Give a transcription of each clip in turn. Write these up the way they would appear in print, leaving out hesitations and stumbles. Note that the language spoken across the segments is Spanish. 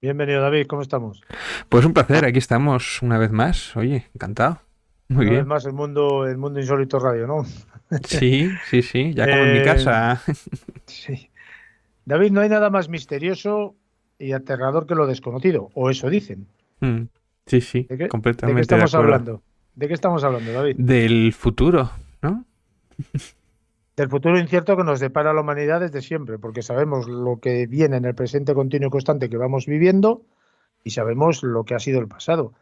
Bienvenido, David, ¿cómo estamos? Pues un placer, aquí estamos una vez más. Oye, encantado. Muy Una vez bien. más el mundo insólito radio, ¿no? Sí, sí, sí, ya como en mi Eh, casa. sí. David, no hay nada más misterioso y aterrador que lo desconocido, o eso dicen. Mm, sí, sí, ¿De qué completamente de estamos acuerdo. hablando? ¿De qué estamos hablando, David? Del futuro, ¿no? Del futuro incierto que nos depara la humanidad desde siempre, porque sabemos lo que viene en el presente continuo y constante que vamos viviendo y sabemos lo que ha sido el pasado.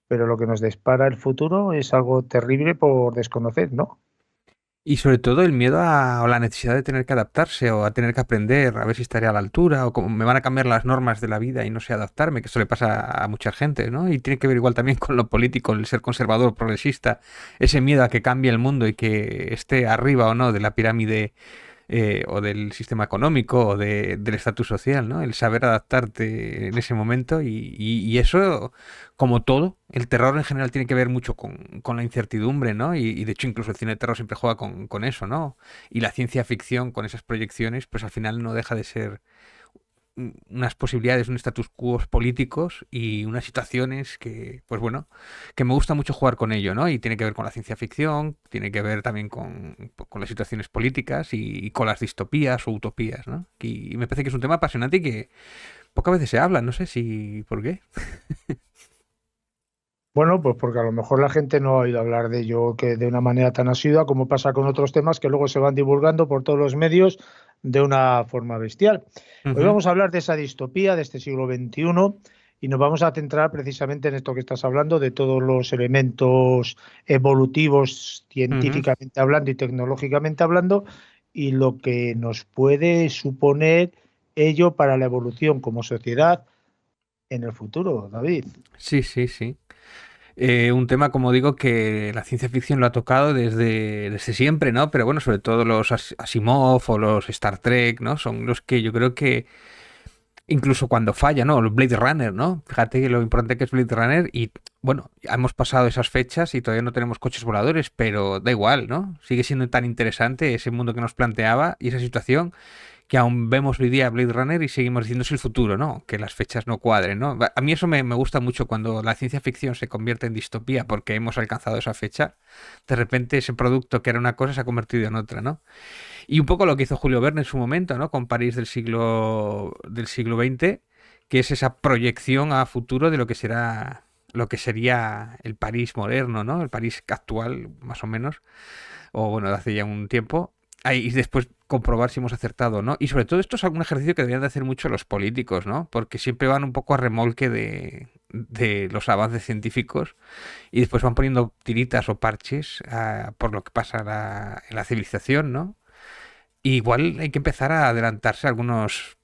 Pero lo que nos depara el futuro es algo terrible por desconocer, ¿no? Y sobre todo el miedo o la necesidad de tener que adaptarse o a tener que aprender, a ver si estaré a la altura o cómo me van a cambiar las normas de la vida y no sé adaptarme, que eso le pasa a mucha gente, ¿no? Y tiene que ver igual también con lo político, el ser conservador, progresista, ese miedo a que cambie el mundo y que esté arriba o no de la pirámide o del sistema económico o del estatus social, ¿no? El saber adaptarte en ese momento y eso, como todo, el terror en general tiene que ver mucho con la incertidumbre, ¿no? Y de hecho incluso el cine de terror siempre juega con eso, ¿no? Y la ciencia ficción con esas proyecciones, pues al final no deja de ser unas posibilidades, un status quo políticos y unas situaciones que, pues bueno, que me gusta mucho jugar con ello, ¿no? Y tiene que ver con la ciencia ficción, tiene que ver también con las situaciones políticas y con las distopías o utopías, ¿no? Y me parece que es un tema apasionante y que pocas veces se habla, no sé si por qué. Bueno, pues porque a lo mejor la gente no ha oído hablar de ello que de una manera tan asidua como pasa con otros temas que luego se van divulgando por todos los medios de una forma bestial. Hoy Ujú, vamos a hablar de esa distopía de este siglo XXI y nos vamos a centrar precisamente en esto que estás hablando, de todos los elementos evolutivos, ujú. científicamente hablando y tecnológicamente hablando, y lo que nos puede suponer ello para la evolución como sociedad en el futuro, David. Sí, sí, sí. Un tema, como digo, que la ciencia ficción lo ha tocado desde siempre, ¿no? Pero bueno, sobre todo los Asimov o los Star Trek, ¿no? Son los que yo creo que incluso cuando falla, ¿no? El Blade Runner, ¿no? Fíjate lo importante que es Blade Runner y, bueno, ya hemos pasado esas fechas y todavía no tenemos coches voladores, pero da igual, ¿no? Sigue siendo tan interesante ese mundo que nos planteaba y esa situación que aún vemos hoy día Blade Runner y seguimos diciendo es el futuro, ¿no? Que las fechas no cuadren, ¿no? A mí eso me gusta mucho cuando la ciencia ficción se convierte en distopía porque hemos alcanzado esa fecha. De repente ese producto que era una cosa se ha convertido en otra, ¿no? Y un poco lo que hizo Julio Verne en su momento, ¿no? Con París del siglo XX, que es esa proyección a futuro de lo que será lo que sería el París moderno, ¿no? El París actual, más o menos, o bueno, de hace ya un tiempo. Ahí, y después comprobar si hemos acertado, ¿no? Y sobre todo esto es algún ejercicio que deberían de hacer mucho los políticos, ¿no? Porque siempre van un poco a remolque de los avances científicos y después van poniendo tiritas o parches por lo que pasa en la civilización, ¿no? Y igual hay que empezar a adelantarse a algunas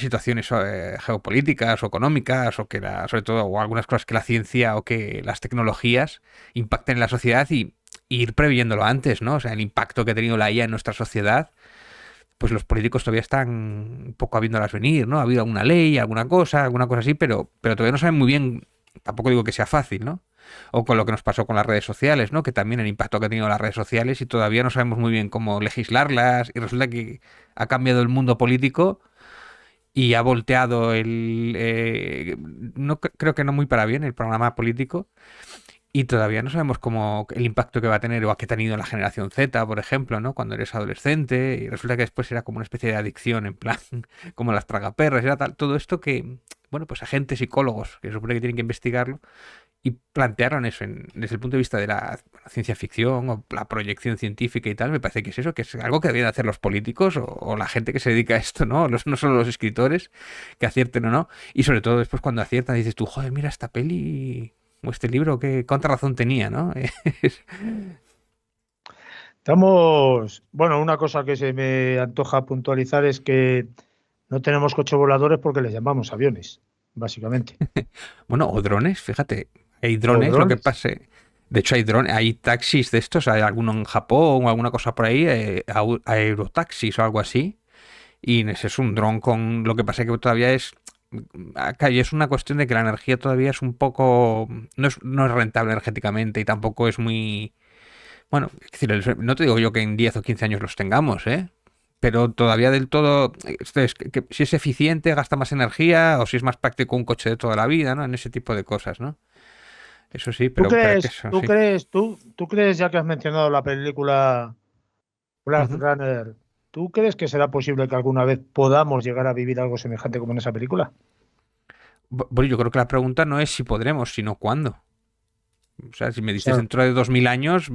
situaciones geopolíticas o económicas o sobre todo o algunas cosas que la ciencia o que las tecnologías impacten en la sociedad y ir previéndolo antes, ¿no? O sea, el impacto que ha tenido la IA en nuestra sociedad, pues los políticos todavía están un poco viéndolas venir, ¿no? Ha habido alguna ley, alguna cosa así, pero todavía no saben muy bien, tampoco digo que sea fácil, ¿no? O con lo que nos pasó con las redes sociales, ¿no? Que también el impacto que ha tenido las redes sociales y todavía no sabemos muy bien cómo legislarlas y resulta que ha cambiado el mundo político y ha volteado no creo que no muy para bien el programa político y todavía no sabemos cómo el impacto que va a tener o a que ha tenido la generación Z, por ejemplo, ¿no? Cuando eres adolescente y resulta que después era como una especie de adicción, en plan, como las tragaperras, era tal, todo esto que, bueno, pues agentes psicólogos que se supone que tienen que investigarlo y plantearon eso desde el punto de vista de la ciencia ficción o la proyección científica y tal, me parece que es eso, que es algo que deberían hacer los políticos o la gente que se dedica a esto, ¿no? No solo los escritores que acierten o no. Y sobre todo después cuando aciertan dices tú, joder, mira esta peli o este libro, cuánta razón tenía, ¿no? Bueno, una cosa que se me antoja puntualizar es que no tenemos coches voladores porque les llamamos aviones, básicamente. Bueno, o drones, fíjate, hay O drones, lo que drones. pase. De hecho, hay drones, hay taxis de estos, hay alguno en Japón o alguna cosa por ahí, aerotaxis o algo así. Y ese es un dron con lo que pasa que todavía acá y es una cuestión de que la energía todavía es un poco no es rentable energéticamente y tampoco es muy bueno, es decir, no te digo yo que en 10 o 15 años los tengamos, ¿eh? pero todavía del todo, esto es que si es eficiente, gasta más energía, o si es más práctico un coche de toda la vida, ¿no? En ese tipo de cosas, ¿no? Eso sí, ¿Tú pero que crees, eso tú sí. crees, tú crees, ya que has mencionado la película Blade Ujú. Runner, ¿tú crees que será posible que alguna vez podamos llegar a vivir algo semejante como en esa película? Bueno, yo creo que la pregunta no es si podremos, sino cuándo. O sea, si me O dices sea, dentro de 2000 años,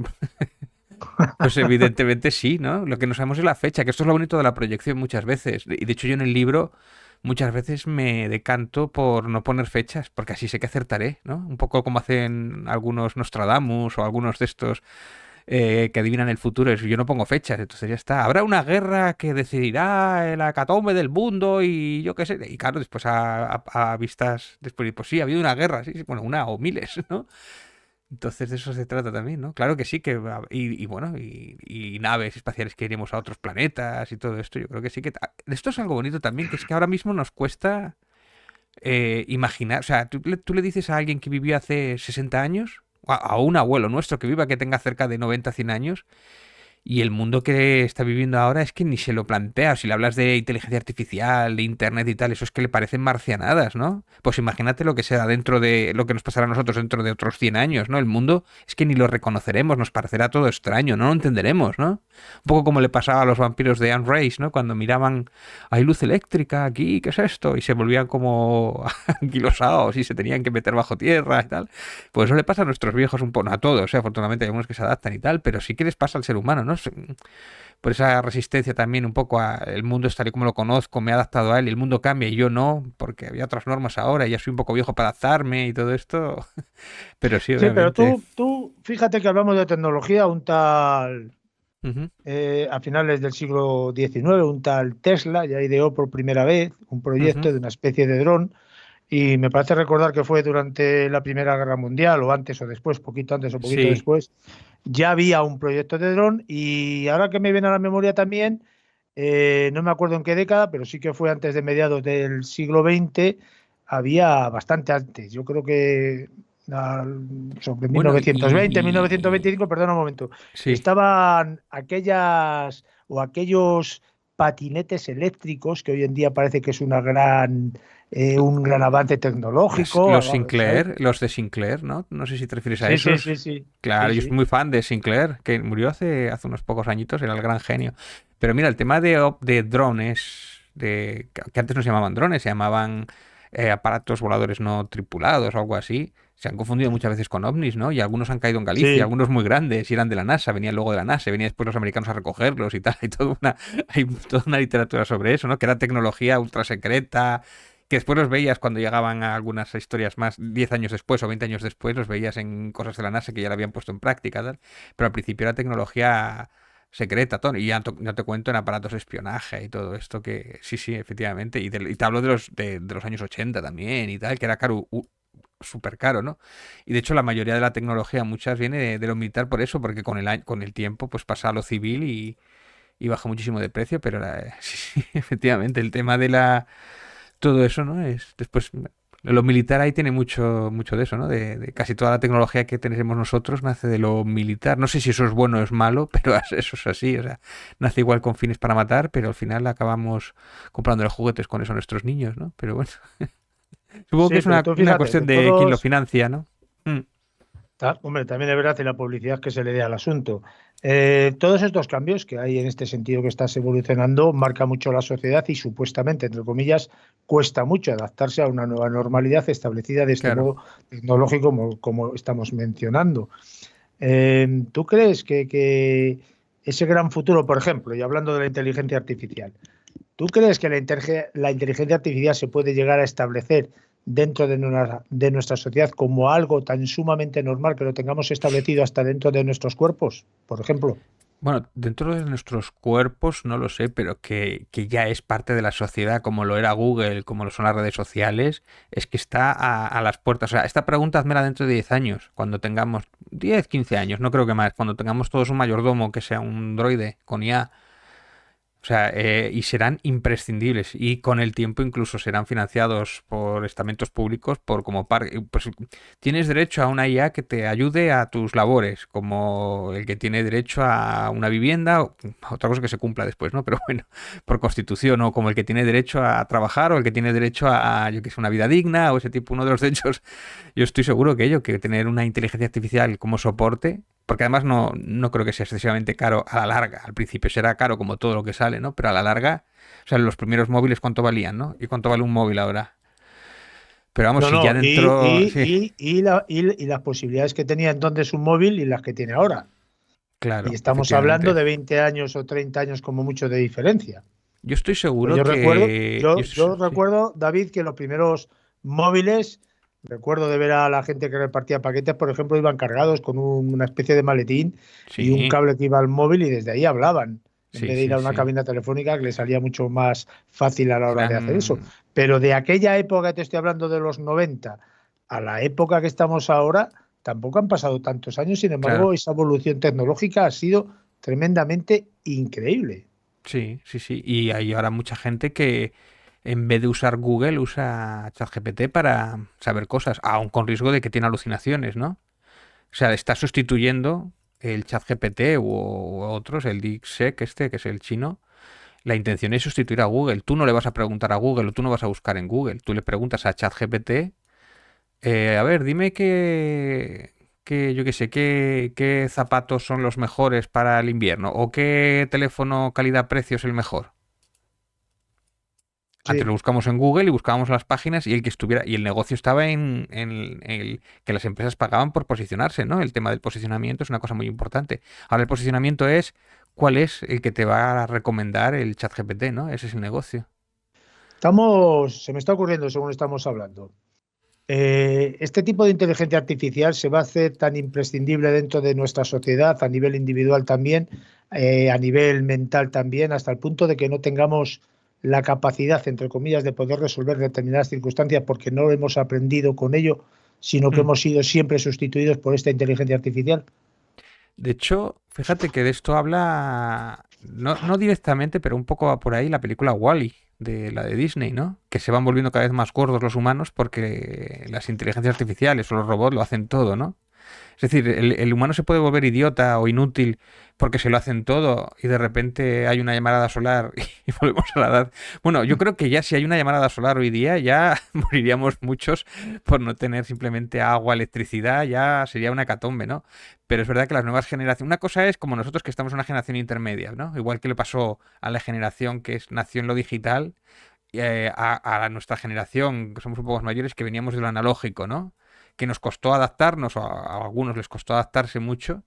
pues evidentemente sí, ¿no? Lo que no sabemos es la fecha, que esto es lo bonito de la proyección muchas veces. Y de hecho yo en el libro muchas veces me decanto por no poner fechas, porque así sé que acertaré, ¿no? Un poco como hacen algunos Nostradamus o algunos de estos que adivinan el futuro. Yo no pongo fechas, entonces ya está. Habrá una guerra que decidirá el hecatombe del mundo y yo qué sé. Y claro, después a vistas, después, pues sí, ha habido una guerra, sí, sí, bueno, una o miles, ¿no? Entonces de eso se trata también, ¿no? Claro que sí, y bueno, y naves espaciales que iremos a otros planetas y todo esto, yo creo que sí que... Esto es algo bonito también, que es que ahora mismo nos cuesta imaginar, o sea, tú le dices a alguien que vivió hace 60 años, a un abuelo nuestro que viva, que tenga cerca de 90 100 años, y el mundo que está viviendo ahora es que ni se lo plantea. Si le hablas de inteligencia artificial, de internet y tal, eso es que le parecen marcianadas, ¿no? Pues imagínate lo que sea dentro de lo que nos pasará a nosotros dentro de otros 100 años, ¿no? El mundo es que ni lo reconoceremos, nos parecerá todo extraño, no lo entenderemos, ¿no? Un poco como le pasaba a los vampiros de Anne Rice, ¿no? Cuando miraban, hay luz eléctrica aquí, ¿qué es esto? Y se volvían como anquilosados y se tenían que meter bajo tierra y tal. Pues eso le pasa a nuestros viejos un poco, no a todos, afortunadamente hay algunos que se adaptan y tal, pero sí que les pasa al ser humano, ¿no? Por esa resistencia también un poco a el mundo es tal y como lo conozco, me he adaptado a él y el mundo cambia y yo no, porque había otras normas ahora y ya soy un poco viejo para adaptarme y todo esto. Pero sí, sí, pero obviamente. tú, fíjate que hablamos de tecnología, un tal, Ujú. a finales del siglo XIX, un tal Tesla ya ideó por primera vez un Ujú. proyecto de una especie de dron. Y me parece recordar que fue durante la Primera Guerra Mundial, o antes o después, poquito antes o poquito Sí. después, ya había un proyecto de dron. Y ahora que me viene a la memoria también, no me acuerdo en qué década, pero sí que fue antes de mediados del siglo XX, había bastante antes. Yo creo que sobre Bueno, 1920, 1925, perdona un momento, sí. estaban aquellas o aquellos patinetes eléctricos que hoy en día parece que es un gran avance tecnológico, Los ¿sabes? Sinclair, los de Sinclair, ¿no? No sé si te refieres a Sí, sí, esos. sí, sí, sí, Claro, yo soy sí. muy fan de Sinclair, que murió hace unos pocos añitos, era el gran genio. Pero mira, el tema de drones, que antes no se llamaban drones, se llamaban aparatos voladores no tripulados o algo así, se han confundido muchas veces con ovnis, ¿no? Y algunos han caído en Galicia, Sí, algunos muy grandes, y eran de la NASA, venían luego de la NASA, y venían después los americanos a recogerlos y tal. Hay toda una literatura sobre eso, ¿no? Que era tecnología ultra secreta, que después los veías cuando llegaban a algunas historias más, 10 años después o 20 años después, los veías en cosas de la NASA que ya la habían puesto en práctica, tal. Pero al principio era tecnología secreta, Tony, y ya no te cuento en aparatos de espionaje y todo esto que sí, sí, efectivamente, y te hablo de los años 80 también y tal, que era caro, súper caro, ¿no? Y de hecho la mayoría de la tecnología, muchas viene de lo militar por eso, porque con el tiempo pues pasa a lo civil y baja muchísimo de precio, pero sí, sí, efectivamente, el tema de todo eso, ¿no? Es después lo militar ahí tiene mucho de eso, ¿no? De casi toda la tecnología que tenemos nosotros nace de lo militar. No sé si eso es bueno o es malo, pero eso es así. O sea, nace igual con fines para matar, pero al final acabamos comprando juguetes con eso a nuestros niños, ¿no? Pero bueno, supongo que sí, es pero tú una fíjate cuestión que de quién lo todos, financia, ¿no? Mm. hombre, también es verdad y la publicidad que se le dé al asunto. Todos estos cambios que hay en este sentido que estás evolucionando marca mucho la sociedad y supuestamente, entre comillas, cuesta mucho adaptarse a una nueva normalidad establecida de este Claro. modo tecnológico como estamos mencionando. ¿Tú crees que ese gran futuro, por ejemplo, y hablando de la inteligencia artificial, ¿tú crees que la inteligencia artificial se puede llegar a establecer dentro de nuestra sociedad como algo tan sumamente normal que lo tengamos establecido hasta dentro de nuestros cuerpos, por ejemplo? Bueno, dentro de nuestros cuerpos no lo sé, pero que ya es parte de la sociedad, como lo era Google, como lo son las redes sociales, es que está a las puertas. O sea, esta pregunta házmela dentro de 10 años, cuando tengamos 10, 15 años, no creo que más, cuando tengamos todos un mayordomo que sea un droide con IA, O sea, y serán imprescindibles y con el tiempo incluso serán financiados por estamentos públicos por pues tienes derecho a una IA que te ayude a tus labores, como el que tiene derecho a una vivienda, o otra cosa que se cumpla después, ¿no? Pero bueno, por constitución, o como el que tiene derecho a trabajar o el que tiene derecho a, yo que sé, una vida digna o ese tipo, uno de los derechos. Yo estoy seguro que tener una inteligencia artificial como soporte, porque además no creo que sea excesivamente caro a la larga. Al principio será caro como todo lo que sale, ¿no? Pero a la larga, o sea, los primeros móviles cuánto valían, ¿no? ¿Y cuánto vale un móvil ahora? Pero vamos, No, si ya no, dentro... Sí, y las posibilidades que tenía entonces un móvil y las que tiene ahora. Y claro, estamos hablando efectivamente. de 20 años o 30 años como mucho de diferencia. Yo estoy Pues seguro yo recuerdo, que... yo sí, recuerdo, David, que los primeros móviles, recuerdo de ver a la gente que repartía paquetes, por ejemplo, iban cargados con una especie de maletín y un sí, cable que iba al móvil y desde ahí hablaban, en sí, vez de ir sí, a una sí. cabina telefónica que le salía mucho más fácil a la hora de hacer eso. Eran... Pero de aquella época, te estoy hablando de los 90 a la época que estamos ahora, tampoco han pasado tantos años, sin Claro, embargo, esa evolución tecnológica ha sido tremendamente increíble. sí, sí, sí. Y hay ahora mucha gente que en vez de usar Google usa ChatGPT para saber cosas, aun con riesgo de que tiene alucinaciones, ¿no? O sea, está sustituyendo el ChatGPT u otros, el DeepSeek este, que es el chino. La intención es sustituir a Google. Tú no le vas a preguntar a Google o tú no vas a buscar en Google. Tú le preguntas a ChatGPT, a ver, dime yo qué sé, qué zapatos son los mejores para el invierno o qué teléfono calidad-precio es el mejor. Antes lo Sí. buscamos en Google y buscábamos las páginas y el que estuviera, y el negocio estaba en el que las empresas pagaban por posicionarse, ¿no? El tema del posicionamiento es una cosa muy importante. Ahora el posicionamiento es cuál es el que te va a recomendar el chat GPT, ¿no? Ese es el negocio. Se me está ocurriendo según estamos hablando. Este tipo de inteligencia artificial se va a hacer tan imprescindible dentro de nuestra sociedad, a nivel individual también, a nivel mental también, hasta el punto de que no tengamos la capacidad, entre comillas, de poder resolver determinadas circunstancias porque no hemos aprendido con ello, sino que Hmm. hemos sido siempre sustituidos por esta inteligencia artificial. De hecho, fíjate que de esto habla, no directamente, pero un poco va por ahí la película Wall-E, de la de Disney, ¿no? Que se van volviendo cada vez más gordos los humanos porque las inteligencias artificiales o los robots lo hacen todo, ¿no? Es decir, el humano se puede volver idiota o inútil porque se lo hacen todo y de repente hay una llamarada solar y volvemos a la edad. Bueno, yo creo que ya si hay una llamarada solar hoy día ya moriríamos muchos por no tener simplemente agua, electricidad, ya sería una hecatombe, ¿no? Pero es verdad que las nuevas generaciones, una cosa es como nosotros que estamos en una generación intermedia, ¿no? Igual que le pasó a la generación nació en lo digital, a nuestra generación, que somos un poco más mayores, que veníamos de lo analógico, ¿no? Que nos costó adaptarnos, o a algunos les costó adaptarse mucho,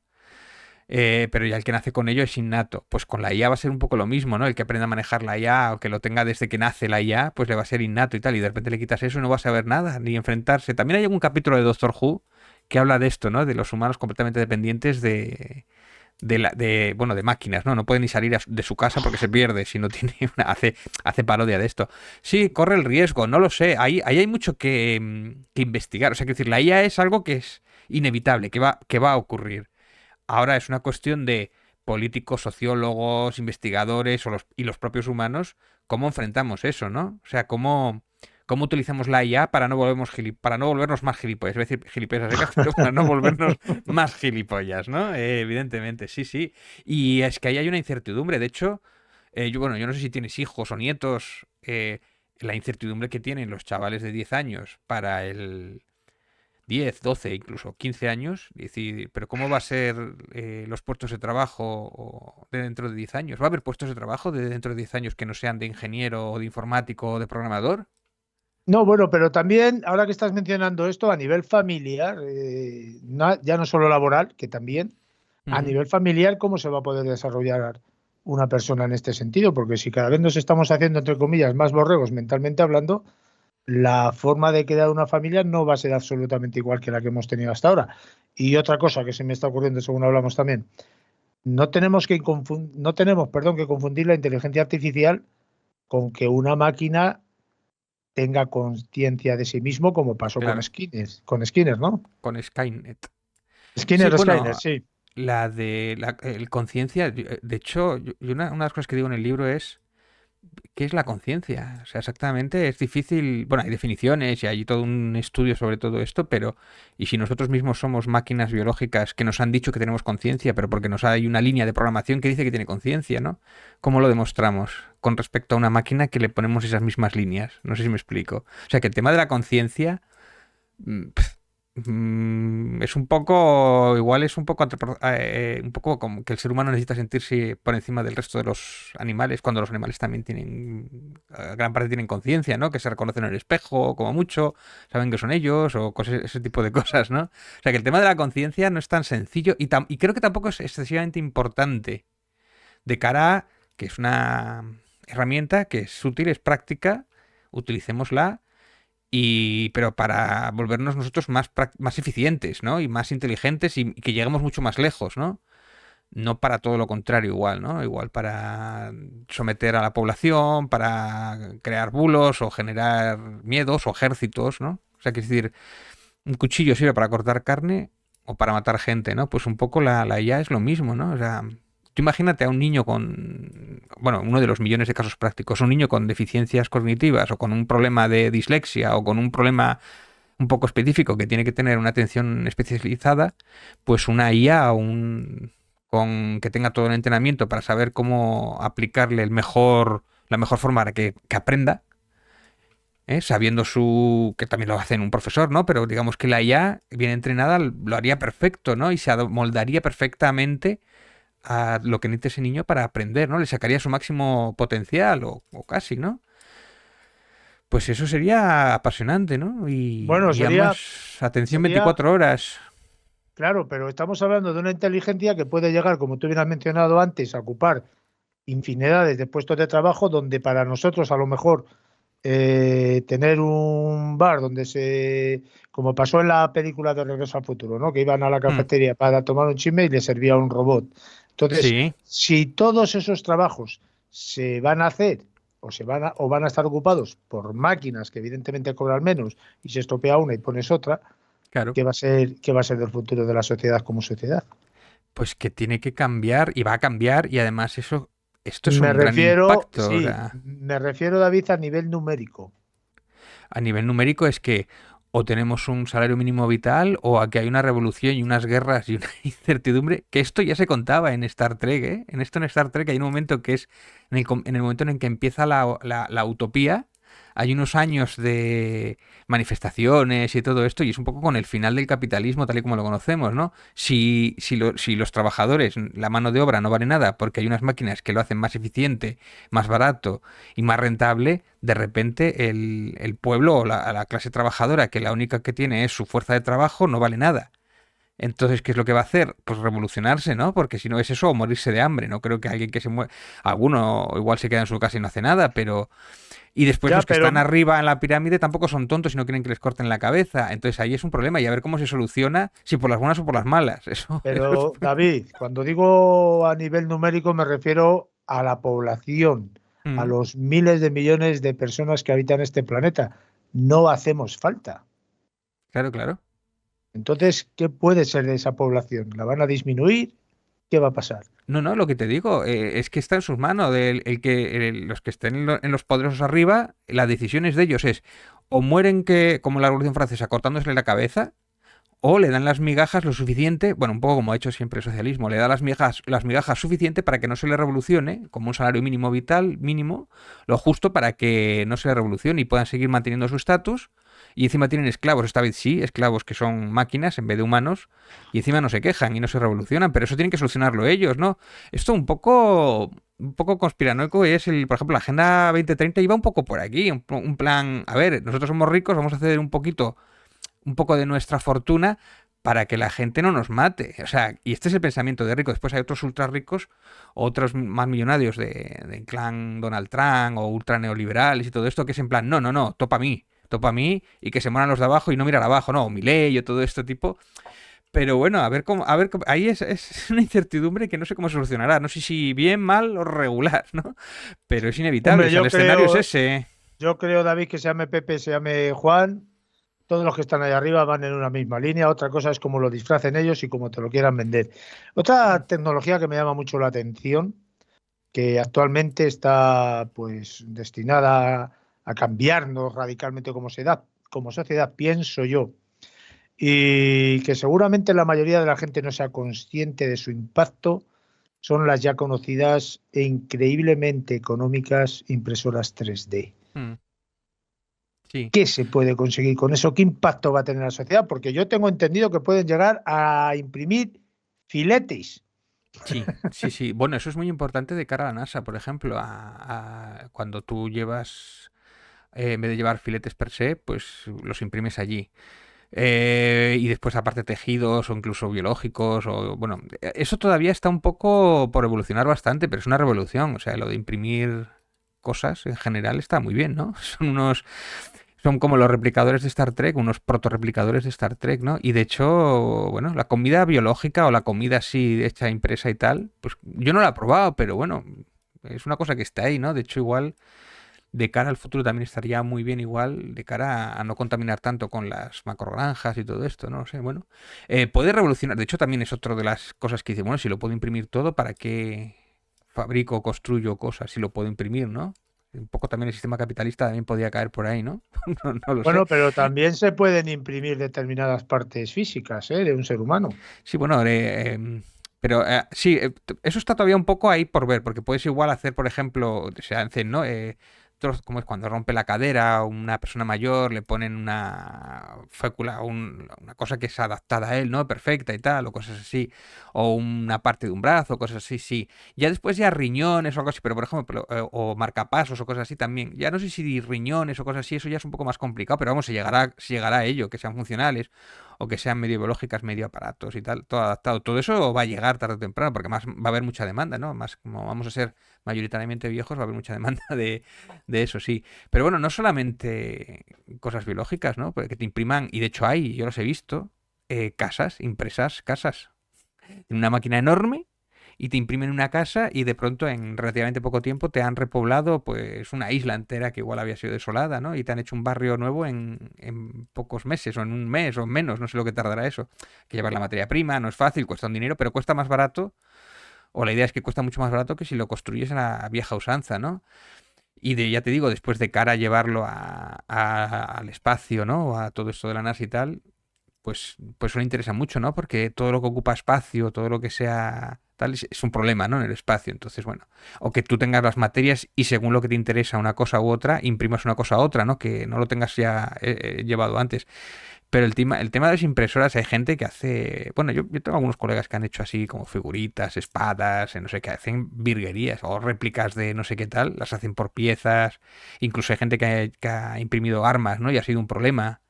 pero ya el que nace con ello es innato. Pues con la IA va a ser un poco lo mismo, ¿no? El que aprenda a manejar la IA o que lo tenga desde que nace la IA, pues le va a ser innato y tal, y de repente le quitas eso y no va a saber nada, ni enfrentarse. También hay algún capítulo de Doctor Who que habla de esto, ¿no? De los humanos completamente dependientes bueno, de máquinas, ¿no? No puede ni salir de su casa porque se pierde si no tiene hace parodia de esto. Sí, corre el riesgo, no lo sé. Ahí hay mucho que investigar. O sea, que decir, la IA es algo que es inevitable, que va a ocurrir. Ahora es una cuestión de políticos, sociólogos, investigadores y los propios humanos, cómo enfrentamos eso, ¿no? O sea, cómo utilizamos la IA para no volvernos más gilipollas. Es decir, gilipollas a secas, pero para no volvernos más gilipollas, ¿no? Evidentemente, sí, sí. Y es que ahí hay una incertidumbre. De hecho, bueno, yo no sé si tienes hijos o nietos, la incertidumbre que tienen los chavales de 10 años para el 10, 12, incluso 15 años, y decir, pero ¿cómo va a ser los puestos de trabajo de dentro de 10 años? ¿Va a haber puestos de trabajo de dentro de 10 años que no sean de ingeniero o de informático o de programador? No, bueno, pero también, ahora que estás mencionando esto, a nivel familiar, ya no solo laboral, que también, a Ujú. nivel familiar, ¿cómo se va a poder desarrollar una persona en este sentido? Porque si cada vez nos estamos haciendo, entre comillas, más borregos mentalmente hablando, la forma de crear una familia no va a ser absolutamente igual que la que hemos tenido hasta ahora. Y otra cosa que se me está ocurriendo según hablamos también, no tenemos, perdón, que confundir la inteligencia artificial con que una máquina tenga conciencia de sí mismo, como pasó Claro, Con Skinner, ¿no? con Skynet. Sí, Skinner o Skyner, bueno, sí. La de la el conciencia, de hecho, una de las cosas que digo en el libro es ¿qué es la conciencia? O sea, exactamente es difícil, bueno, hay definiciones y hay todo un estudio sobre todo esto, pero ¿y si nosotros mismos somos máquinas biológicas que nos han dicho que tenemos conciencia, pero porque nos hay una línea de programación que dice que tiene conciencia, ¿no? ¿Cómo lo demostramos con respecto a una máquina que le ponemos esas mismas líneas? No sé si me explico. O sea, que el tema de la conciencia es un poco, igual es un poco como que el ser humano necesita sentirse por encima del resto de los animales, cuando los animales también tienen, gran parte tienen conciencia, ¿no? Que se reconocen en el espejo, como mucho, saben que son ellos, o cosas, ese tipo de cosas, ¿no? O sea que el tema de la conciencia no es tan sencillo y creo que tampoco es excesivamente importante de cara a que es una herramienta que es útil, es práctica, utilicémosla pero para volvernos nosotros más eficientes, ¿no? Y más inteligentes y que lleguemos mucho más lejos, ¿no? No para todo lo contrario igual, ¿no? Igual para someter a la población, para crear bulos o generar miedos o ejércitos, ¿no? O sea, que es decir, un cuchillo sirve para cortar carne o para matar gente, ¿no? Pues un poco la IA es lo mismo, ¿no? O sea, tú imagínate a un niño con, bueno, uno de los millones de casos prácticos, un niño con deficiencias cognitivas o con un problema de dislexia o con un problema un poco específico que tiene que tener una atención especializada, pues una IA con que tenga todo el entrenamiento para saber cómo aplicarle la mejor forma para que aprenda, sabiendo que también lo hace un profesor, ¿no? Pero digamos que la IA bien entrenada lo haría perfecto, ¿no? Y se moldaría perfectamente a lo que necesita ese niño para aprender, ¿no? Le sacaría su máximo potencial o casi, ¿no? Pues eso sería apasionante, ¿no? Bueno, Y además, atención sería, 24 horas. claro, pero estamos hablando de una inteligencia que puede llegar, como tú bien has mencionado antes, a ocupar infinidades de puestos de trabajo donde para nosotros a lo mejor tener un bar donde como pasó en la película de Regreso al Futuro, ¿no? Que iban a la Hmm, cafetería para tomar un chisme y le servía un robot. Entonces, sí, si todos esos trabajos se van a hacer o van a estar ocupados por máquinas que evidentemente cobran menos y se estropea una y pones otra, claro. qué va a ser del futuro de la sociedad como sociedad? Pues que tiene que cambiar y va a cambiar y además esto es un gran impacto. O Sí, sea, me refiero, David, a nivel numérico. a nivel numérico es que o tenemos un salario mínimo vital o aquí hay una revolución y unas guerras y una incertidumbre, que esto ya se contaba en Star Trek, ¿eh? En Star Trek hay un momento que es en el momento en el que empieza la utopía, hay unos años de manifestaciones y todo esto, y es un poco con el final del capitalismo tal y como lo conocemos, ¿no? Si los trabajadores, la mano de obra no vale nada porque hay unas máquinas que lo hacen más eficiente, más barato y más rentable, de repente el pueblo o la clase trabajadora, que la única que tiene es su fuerza de trabajo, no vale nada. Entonces, ¿qué es lo que va a hacer? Pues revolucionarse, ¿no? Porque si no es eso, o morirse de hambre. No creo que alguien que se muera. Alguno igual se queda en su casa y no hace nada, pero y después Ya, los que están arriba en la pirámide tampoco son tontos y no quieren que les corten la cabeza. Entonces ahí es un problema y a ver cómo se soluciona, si por las buenas o por las malas. Eso es... pero David, cuando digo a nivel numérico me refiero a la población, a Mm, los miles de millones de personas que habitan este planeta. No hacemos falta. claro, claro. Entonces, ¿qué puede ser de esa población? ¿La van a disminuir? ¿Qué va a pasar? No, no, lo que te digo es que está en sus manos. Los que estén en los poderosos arriba, la decisión es de ellos. Es o mueren como la Revolución Francesa cortándosele la cabeza, o le dan las migajas lo suficiente, bueno, un poco como ha hecho siempre el socialismo, le da las migajas suficiente para que no se le revolucione, como un salario mínimo vital, mínimo, lo justo para que no se le revolucione y puedan seguir manteniendo su estatus. Y encima tienen esclavos, esta vez sí, esclavos que son máquinas en vez de humanos, y encima no se quejan y no se revolucionan, pero eso tienen que solucionarlo ellos, ¿no? Esto un poco conspiranoico es por ejemplo, la Agenda 2030 iba un poco por aquí, un plan, a ver, nosotros somos ricos, vamos a ceder un poco de nuestra fortuna para que la gente no nos mate. O sea, y este es el pensamiento de rico. Después hay otros ultra ricos, otros más millonarios del clan Donald Trump o ultra neoliberales y todo esto, que es en plan, no, no, no, topa a mí y que se mueran los de abajo y no mirar abajo, no, o Milei o todo este tipo. Pero bueno, ahí es una incertidumbre que no sé cómo se solucionará. No sé si bien, mal o regular, ¿no? Pero es inevitable. O Hombre, sea, el escenario es ese. yo creo, David, que se llame Pepe, se llame Juan. todos los que están ahí arriba van en una misma línea. Otra cosa es cómo lo disfracen ellos y cómo te lo quieran vender. Otra tecnología que me llama mucho la atención, que actualmente está pues destinada a cambiarnos radicalmente como sociedad, pienso yo, y que seguramente la mayoría de la gente no sea consciente de su impacto, son las ya conocidas e increíblemente económicas impresoras 3D. Mm, sí. ¿Qué se puede conseguir con eso? ¿Qué impacto va a tener en la sociedad? Porque yo tengo entendido que pueden llegar a imprimir filetes. Sí, sí, sí. Bueno, eso es muy importante de cara a la NASA, por ejemplo, cuando tú llevas, en vez de llevar filetes per se, pues los imprimes allí. Y después aparte tejidos o incluso biológicos, o bueno, eso todavía está un poco por evolucionar bastante, pero es una revolución. O sea, lo de imprimir cosas en general está muy bien, ¿no? Son como los replicadores de Star Trek, unos protorreplicadores de Star Trek, ¿no? Y de hecho, bueno, la comida biológica o la comida así hecha impresa y tal, pues yo no la he probado, pero bueno, es una cosa que está ahí, ¿no? De hecho, igual de cara al futuro también estaría muy bien igual, de cara a no contaminar tanto con las macrogranjas y todo esto, no sé, bueno. Puede revolucionar, de hecho también es otra de las cosas que dice, bueno, si lo puedo imprimir todo, ¿para qué fabrico o construyo cosas si lo puedo imprimir, ¿no? Un poco también el sistema capitalista también podía caer por ahí, ¿no? No, no lo sé. Bueno, pero también se pueden imprimir determinadas partes físicas, de un ser humano. Sí, bueno, pero sí, eso está todavía un poco ahí por ver, porque puedes igual hacer, por ejemplo, se hacen, ¿no? Como es cuando rompe la cadera a una persona mayor, le ponen una fécula, una cosa que es adaptada a él, ¿no? Perfecta y tal, o cosas así, o una parte de un brazo, cosas así, sí. Ya después ya riñones o algo así, pero por ejemplo, o marcapasos o cosas así también. Ya no sé si riñones o cosas así, eso ya es un poco más complicado, pero vamos, se llegará a ello, que sean funcionales o que sean medio biológicas, medio aparatos y tal, todo adaptado. Todo eso va a llegar tarde o temprano, porque más va a haber mucha demanda, ¿no? Más como vamos a ser mayoritariamente viejos, va a haber mucha demanda de eso, sí. Pero bueno, no solamente cosas biológicas, ¿no? Porque te impriman, y de hecho hay, yo los he visto, casas, impresas casas, en una máquina enorme y te imprimen una casa y de pronto en relativamente poco tiempo te han repoblado pues una isla entera que igual había sido desolada, ¿no? Y te han hecho un barrio nuevo en pocos meses o en un mes o menos, no sé lo que tardará eso. Hay que llevar la materia prima, no es fácil, cuesta un dinero, pero cuesta más barato, o la idea es que cuesta mucho más barato que si lo construyes en la vieja usanza, ¿no? Y ya te digo, después de cara a llevarlo al espacio, ¿no? O a todo esto de la NASA y tal, pues eso le interesa mucho, ¿no? Porque todo lo que ocupa espacio, todo lo que sea tal, es un problema, ¿no? En el espacio. Entonces, bueno, o que tú tengas las materias y según lo que te interesa una cosa u otra, imprimas una cosa u otra, ¿no? Que no lo tengas ya llevado antes. Pero el tema de las impresoras, hay gente que hace, bueno, yo tengo algunos colegas que han hecho así como figuritas, espadas, no sé qué, hacen virguerías o réplicas de no sé qué tal, las hacen por piezas. Incluso hay gente que ha imprimido armas, ¿no? Y ha sido un problema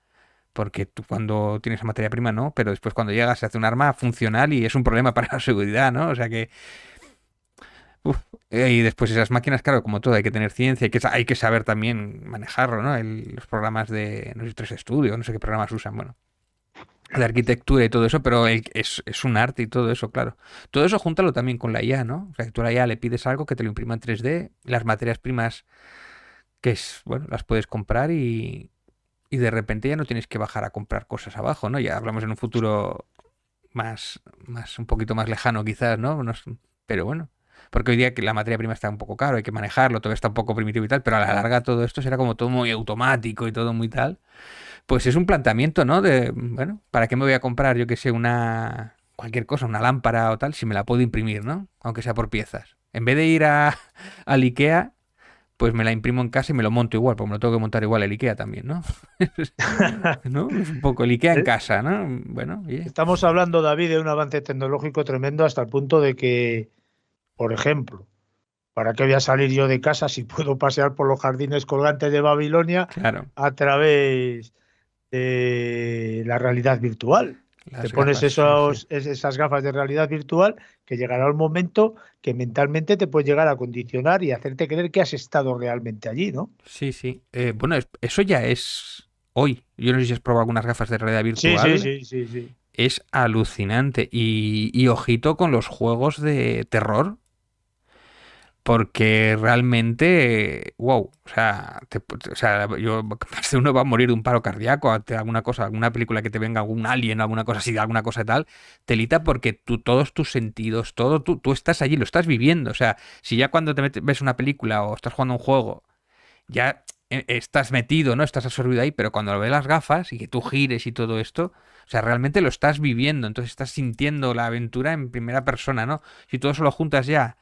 porque tú cuando tienes materia prima no, pero después cuando llegas se hace un arma funcional y es un problema para la seguridad, ¿no? O sea que, uf, y después esas máquinas, claro, como todo, hay que tener ciencia, hay que saber también manejarlo, ¿no? Los programas de, no sé, 3 Studio, no sé qué programas usan, bueno, de arquitectura y todo eso, pero es un arte y todo eso, claro. Todo eso júntalo también con la IA, ¿no? O sea, que tú a la IA le pides algo que te lo imprima en 3D, las materias primas bueno, las puedes comprar y de repente ya no tienes que bajar a comprar cosas abajo, ¿no? Ya hablamos en un futuro un poquito más lejano quizás, ¿no? Pero bueno, porque hoy día que la materia prima está un poco caro, hay que manejarlo, todo está un poco primitivo y tal, pero a la larga todo esto será como todo muy automático y todo muy tal. Pues es un planteamiento, ¿no? De, bueno, ¿para qué me voy a comprar, yo que sé, cualquier cosa, una lámpara o tal, si me la puedo imprimir, ¿no? Aunque sea por piezas. En vez de ir al IKEA, pues me la imprimo en casa y me lo monto igual, porque me lo tengo que montar igual el IKEA también, ¿no? ¿No? Es un poco el IKEA en Eh, casa, ¿no? Bueno, oye. Estamos hablando, David, de un avance tecnológico tremendo hasta el punto de que, por ejemplo, ¿para qué voy a salir yo de casa si puedo pasear por los jardines colgantes de Babilonia Claro, a través de la realidad virtual? Te las pones gafas, sí, sí. esas gafas de realidad virtual que llegará un momento que mentalmente te puede llegar a condicionar y hacerte creer que has estado realmente allí, ¿no? Sí, sí. Bueno, eso ya es hoy. Yo no sé si has probado algunas gafas de realidad Sí, sí, virtual. sí, sí, sí. Es alucinante. Y ojito con los juegos de terror. porque realmente, wow, o sea, yo, más de uno va a morir de un paro cardíaco ante alguna cosa, alguna película que te venga algún alien, alguna cosa así, alguna cosa tal, telita porque todos tus sentidos, todo, tú estás allí, lo estás viviendo. O sea, si ya cuando ves una película o estás jugando un juego, ya estás metido, ¿no? Estás absorbido ahí, pero cuando lo ves las gafas y que tú gires y todo esto, o sea, realmente lo estás viviendo, entonces estás sintiendo la aventura en primera persona, ¿no? Si todo eso lo juntas ya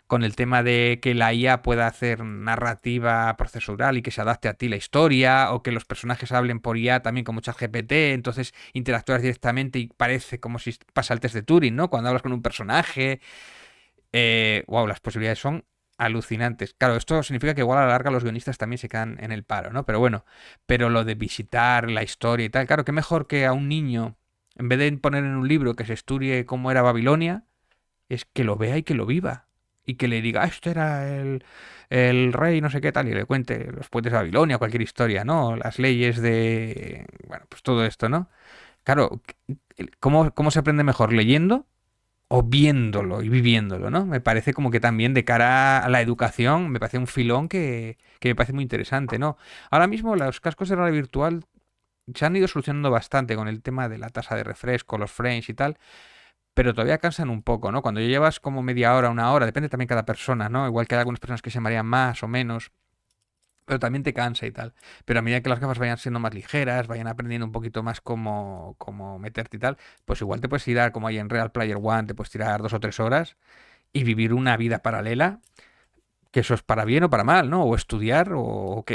con el tema de que la IA pueda hacer narrativa procesural y que se adapte a ti la historia, o que los personajes hablen por IA también con mucha GPT, entonces interactúas directamente y parece como si pasa el test de Turing, ¿no? Cuando hablas con un personaje. Wow, las posibilidades son alucinantes. Claro, esto significa que igual a la larga los guionistas también se quedan en el paro, ¿no? Pero bueno, pero lo de visitar la historia y tal, claro, que mejor que a un niño, en vez de poner en un libro que se estudie cómo era Babilonia, es que lo vea y que lo viva. Y que le diga, este era el rey, no sé qué tal, y le cuente los puentes de Babilonia, cualquier historia, ¿no? Las leyes de... Bueno, pues todo esto, ¿no? Claro, ¿cómo se aprende mejor? ¿Leyendo o viéndolo y viviéndolo, ¿no? Me parece como que también de cara a la educación, me parece un filón que me parece muy interesante, ¿no? Ahora mismo los cascos de realidad virtual se han ido solucionando bastante con el tema de la tasa de refresco, los frames y tal, pero todavía cansan un poco, ¿no? Cuando ya llevas como media hora, una hora, depende también cada persona, ¿no? Igual que hay algunas personas que se marean más o menos, pero también te cansa y tal. Pero a medida que las gafas vayan siendo más ligeras, vayan aprendiendo un poquito más cómo meterte y tal, pues igual te puedes tirar, como hay en Real Player One, te puedes tirar 2 o 3 horas y vivir una vida paralela, que eso es para bien o para mal, ¿no? O estudiar,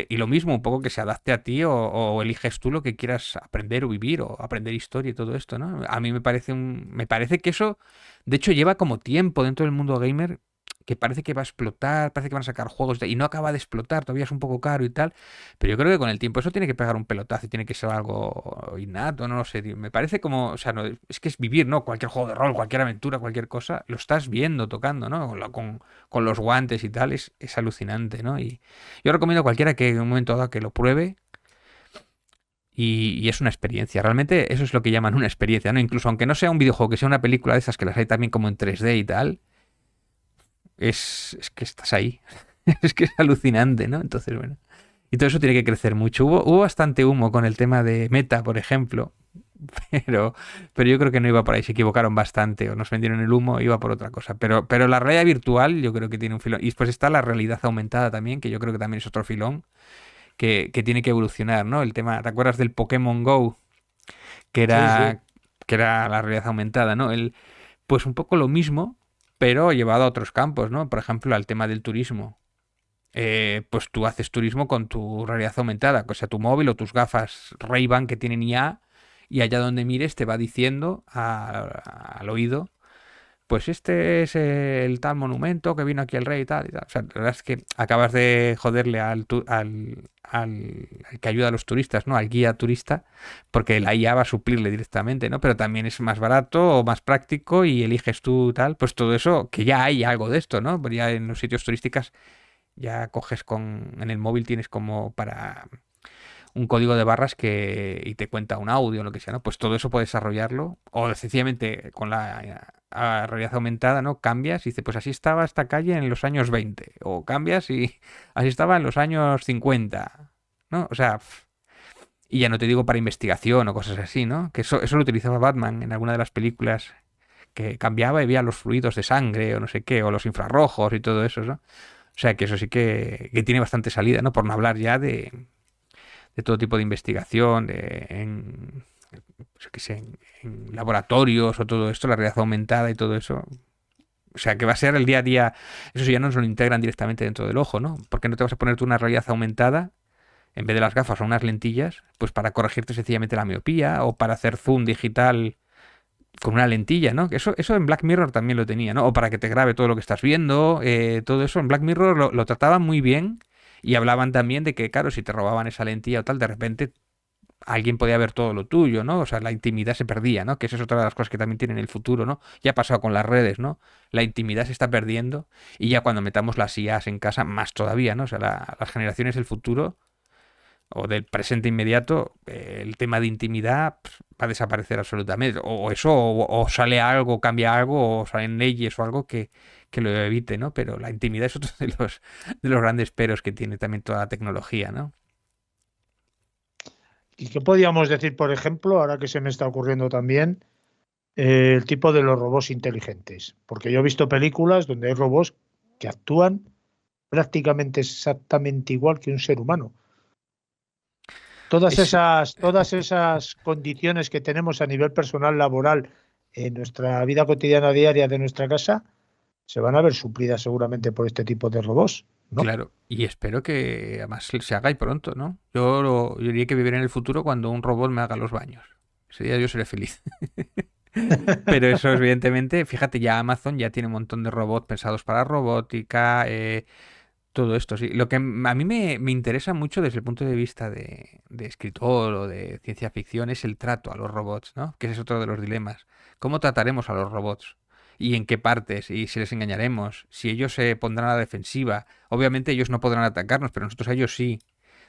y lo mismo, un poco que se adapte a ti, o eliges tú lo que quieras aprender o vivir, o aprender historia y todo esto, ¿no? A mí me parece que eso, de hecho, lleva como tiempo dentro del mundo gamer, que parece que va a explotar, parece que van a sacar juegos y no acaba de explotar, todavía es un poco caro y tal, pero yo creo que con el tiempo eso tiene que pegar un pelotazo y tiene que ser algo innato, no lo sé, tío. Me parece como, o sea, no, es que es vivir, ¿no? Cualquier juego de rol, cualquier aventura, cualquier cosa, lo estás viendo, tocando, ¿no? Con los guantes y tal, es alucinante, ¿no? Y yo recomiendo a cualquiera que en un momento dado que lo pruebe, y es una experiencia. Realmente eso es lo que llaman una experiencia, ¿no? Incluso aunque no sea un videojuego, que sea una película de esas que las hay también como en 3D y tal, es que estás ahí. Es que es alucinante, ¿no? Entonces, bueno. Y todo eso tiene que crecer mucho. Hubo bastante humo con el tema de Meta, por ejemplo, pero, pero yo creo que no iba por ahí, se equivocaron bastante o nos vendieron el humo, iba por otra cosa. Pero la realidad virtual yo creo que tiene un filón. Y después está la realidad aumentada también, que yo creo que también es otro filón que tiene que evolucionar, ¿no? El tema, ¿te acuerdas del Pokémon Go? Que Sí, sí. era, que era la realidad aumentada, ¿no? Pues un poco lo mismo, pero llevado a otros campos, ¿no? Por ejemplo, al tema del turismo. Pues tú haces turismo con tu realidad aumentada, o sea, tu móvil o tus gafas Ray-Ban que tienen IA, y allá donde mires te va diciendo al oído, pues este es el tal monumento que vino aquí el rey y tal, y tal. O sea, la verdad es que acabas de joderle al que ayuda a los turistas, ¿no? Al guía turista, porque la IA va a suplirle directamente, ¿no? Pero también es más barato o más práctico y eliges tú tal, pues todo eso, que ya hay algo de esto, ¿no? Pero ya en los sitios turísticos ya coges en el móvil tienes como para un código de barras y te cuenta un audio o lo que sea, ¿no? Pues todo eso puedes desarrollarlo o sencillamente con la realidad aumentada, ¿no? Cambias y dices, pues así estaba esta calle en los años 20 o cambias y así estaba en los años 50, ¿no? O sea, y ya no te digo para investigación o cosas así, ¿no? Que eso lo utilizaba Batman en alguna de las películas, que cambiaba y veía los fluidos de sangre o no sé qué, o los infrarrojos y todo eso, ¿no? O sea que eso sí que tiene bastante salida, ¿no? Por no hablar ya de todo tipo de investigación, pues yo qué sé, en laboratorios o todo esto, la realidad aumentada y todo eso. O sea, que va a ser el día a día. Eso sí, ya no nos lo integran directamente dentro del ojo, ¿no? Porque no te vas a poner tú una realidad aumentada en vez de las gafas o unas lentillas, pues para corregirte sencillamente la miopía o para hacer zoom digital con una lentilla, ¿no? Eso en Black Mirror también lo tenía, ¿no? O para que te grabe todo lo que estás viendo, todo eso en Black Mirror lo trataban muy bien, y hablaban también de que, claro, si te robaban esa lentilla o tal, de repente alguien podía ver todo lo tuyo, ¿no? O sea, la intimidad se perdía, ¿no? Que eso es otra de las cosas que también tiene en el futuro, ¿no? Ya ha pasado con las redes, ¿no? La intimidad se está perdiendo, y ya cuando metamos las IAs en casa, más todavía, ¿no? O sea, las generaciones del futuro o del presente inmediato, el tema de intimidad va a desaparecer absolutamente. O eso, o sale algo, cambia algo, o salen leyes o algo que lo evite, ¿no? Pero la intimidad es otro de los grandes peros que tiene también toda la tecnología, ¿no? ¿Y qué podríamos decir, por ejemplo, ahora que se me está ocurriendo también, el tipo de los robots inteligentes? Porque yo he visto películas donde hay robots que actúan prácticamente exactamente igual que un ser humano. Es, Todas esas condiciones que tenemos a nivel personal, laboral, en nuestra vida cotidiana diaria de nuestra casa, se van a ver suplidas seguramente por este tipo de robots, ¿no? claro, y espero que además se haga y pronto, ¿no? Yo diría que viviré en el futuro cuando un robot me haga los baños. Ese día yo seré feliz. Pero eso, evidentemente, fíjate, ya Amazon ya tiene un montón de robots pensados para robótica, todo esto, sí. Lo que a mí me interesa mucho desde el punto de vista de escritor o de ciencia ficción es el trato a los robots, ¿no? Que ese es otro de los dilemas. ¿Cómo trataremos a los robots? ¿Y en qué partes? ¿Y si les engañaremos? ¿Si ellos se pondrán a la defensiva? Obviamente ellos no podrán atacarnos, pero nosotros a ellos sí.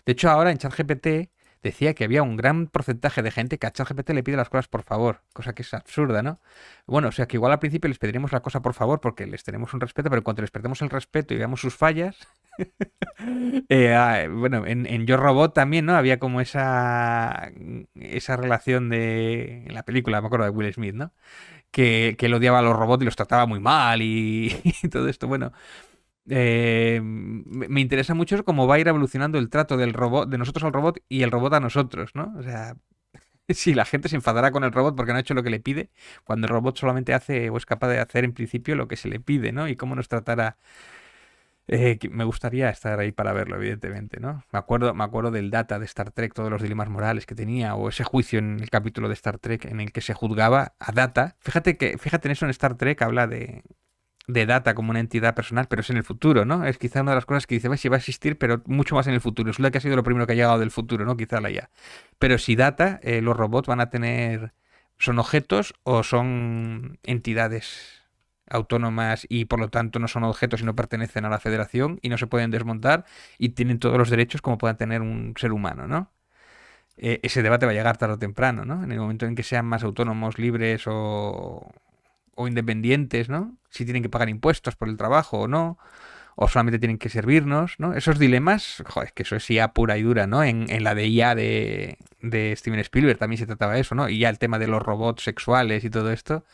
De hecho, ahora en ChatGPT decía que había un gran porcentaje de gente que a ChatGPT le pide las cosas por favor, cosa que es absurda, ¿no? Bueno, o sea que igual al principio les pediremos la cosa por favor porque les tenemos un respeto, pero cuando les perdemos el respeto y veamos sus fallas, bueno, en Yo Robot también, ¿no? Había como esa relación en la película, me acuerdo de Will Smith, ¿no? Que él odiaba a los robots y los trataba muy mal y todo esto. Bueno, me interesa mucho cómo va a ir evolucionando el trato del robot, de nosotros al robot y el robot a nosotros, ¿no? O sea, si la gente se enfadará con el robot porque no ha hecho lo que le pide, cuando el robot solamente hace o es capaz de hacer en principio lo que se le pide, ¿no? Y cómo nos tratará. Me gustaría estar ahí para verlo, evidentemente, ¿no? Me acuerdo del Data de Star Trek, todos los dilemas morales que tenía, o ese juicio en el capítulo de Star Trek en el que se juzgaba a Data. Fíjate en eso en Star Trek habla de Data como una entidad personal, pero es en el futuro, ¿no? Es quizá una de las cosas que dice, si va a existir, pero mucho más en el futuro. Es lo que ha sido lo primero que ha llegado del futuro, ¿no? Quizá la ya. Pero si Data, los robots van a tener, son objetos o son entidades autónomas y por lo tanto no son objetos y no pertenecen a la federación y no se pueden desmontar y tienen todos los derechos como pueda tener un ser humano, ¿no? Ese debate va a llegar tarde o temprano, ¿no? En el momento en que sean más autónomos, libres o independientes, ¿no? Si tienen que pagar impuestos por el trabajo o no, o solamente tienen que servirnos, ¿no? Esos dilemas, joder, es que eso es IA pura y dura, ¿no? En la de IA de Steven Spielberg también se trataba eso, ¿no? Y ya el tema de los robots sexuales y todo esto,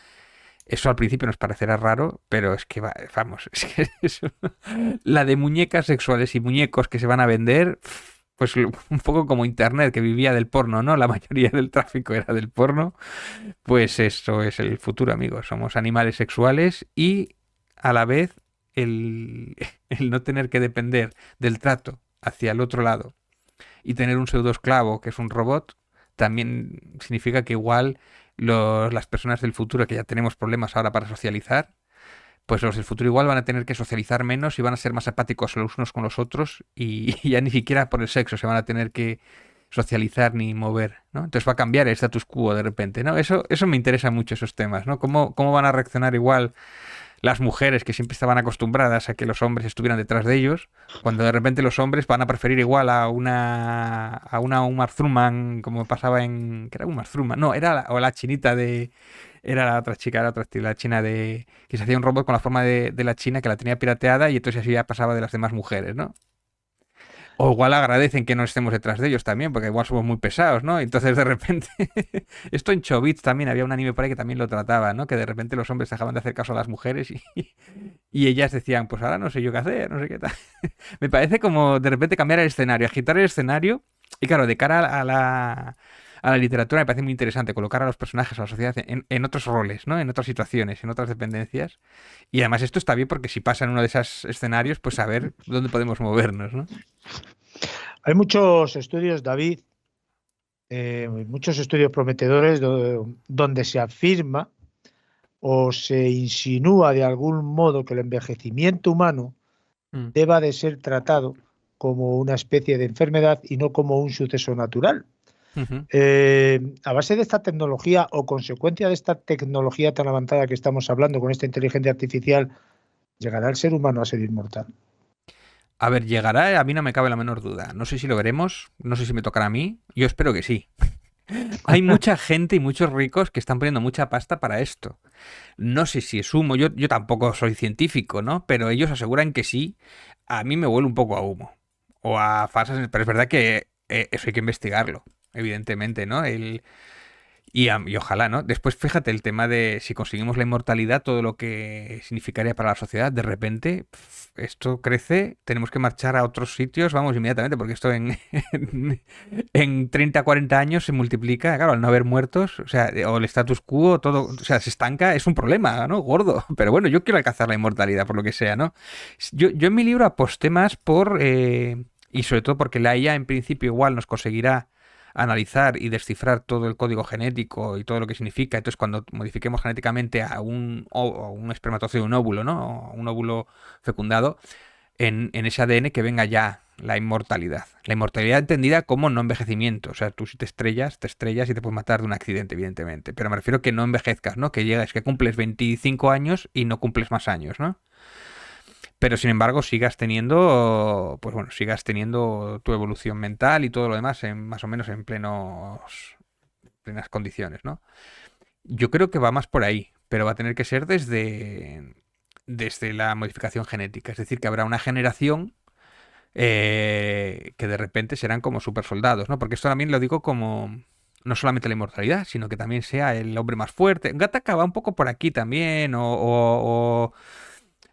eso al principio nos parecerá raro, pero es que vamos, es que eso, la de muñecas sexuales y muñecos que se van a vender, pues un poco como Internet, que vivía del porno, ¿no? La mayoría del tráfico era del porno, pues eso es el futuro, amigos. Somos animales sexuales y a la vez el no tener que depender del trato hacia el otro lado y tener un pseudo esclavo que es un robot, también significa que igual las personas del futuro, que ya tenemos problemas ahora para socializar, pues los del futuro igual van a tener que socializar menos y van a ser más apáticos los unos con los otros y ya ni siquiera por el sexo se van a tener que socializar ni mover, ¿no? Entonces va a cambiar el status quo de repente, ¿no? Eso me interesa mucho, esos temas, ¿no? ¿Cómo van a reaccionar igual las mujeres que siempre estaban acostumbradas a que los hombres estuvieran detrás de ellos, cuando de repente los hombres van a preferir igual a una Uma Thurman, como pasaba ¿qué era Uma Thurman? No, era o la chinita era la otra chica, era otra estilo, la china que se hacía un robot con la forma de la china que la tenía pirateada y entonces así ya pasaba de las demás mujeres, ¿no? O igual agradecen que no estemos detrás de ellos también, porque igual somos muy pesados, ¿no? Entonces de repente, esto en Chobits también había un anime por ahí que también lo trataba, ¿no? Que de repente los hombres dejaban de hacer caso a las mujeres y ellas decían, pues ahora no sé yo qué hacer, no sé qué tal. Me parece como de repente cambiar el escenario, agitar el escenario y claro, de cara a la literatura me parece muy interesante colocar a los personajes, a la sociedad en otros roles, ¿no? En otras situaciones, en otras dependencias. Y además esto está bien porque si pasa en uno de esos escenarios, pues saber dónde podemos movernos, ¿no? Hay muchos estudios, David, muchos estudios prometedores donde se afirma o se insinúa de algún modo que el envejecimiento humano deba de ser tratado como una especie de enfermedad y no como un suceso natural. Uh-huh. A base de esta tecnología o consecuencia de esta tecnología tan avanzada que estamos hablando con esta inteligencia artificial, ¿llegará el ser humano a ser inmortal? A ver, llegará, a mí no me cabe la menor duda. No sé si lo veremos, no sé si me tocará a mí, yo espero que sí. Hay mucha gente y muchos ricos que están poniendo mucha pasta para esto. No sé si es humo, yo tampoco soy científico, ¿no? Pero ellos aseguran que sí. A mí me huele un poco a humo o a falsas, pero es verdad que eso hay que investigarlo, evidentemente, ¿no? Y ojalá, ¿no? Después, fíjate, el tema de si conseguimos la inmortalidad, todo lo que significaría para la sociedad, de repente, esto crece, tenemos que marchar a otros sitios, vamos, inmediatamente, porque esto en 30, 40 años se multiplica, claro, al no haber muertos, o sea, o el status quo, todo, o sea, se estanca, es un problema, ¿no? Gordo. Pero bueno, yo quiero alcanzar la inmortalidad, por lo que sea, ¿no? Yo en mi libro aposté más por, y sobre todo porque la IA en principio igual nos conseguirá analizar y descifrar todo el código genético y todo lo que significa. Entonces, cuando modifiquemos genéticamente a un espermatozoide, un óvulo, ¿no? O un óvulo fecundado, en ese ADN que venga ya la inmortalidad. La inmortalidad entendida como no envejecimiento. O sea, tú si te estrellas y te puedes matar de un accidente, evidentemente. Pero me refiero a que no envejezcas, ¿no? Que llegas, que cumples 25 años y no cumples más años, ¿no? Pero sin embargo sigas teniendo, pues bueno, sigas teniendo tu evolución mental y todo lo demás en más o menos en plenas condiciones, ¿no? Yo creo que va más por ahí, pero va a tener que ser desde la modificación genética. Es decir, que habrá una generación que de repente serán como super soldados, ¿no? Porque esto también lo digo como no solamente la inmortalidad, sino que también sea el hombre más fuerte. Gattaca va un poco por aquí también, no,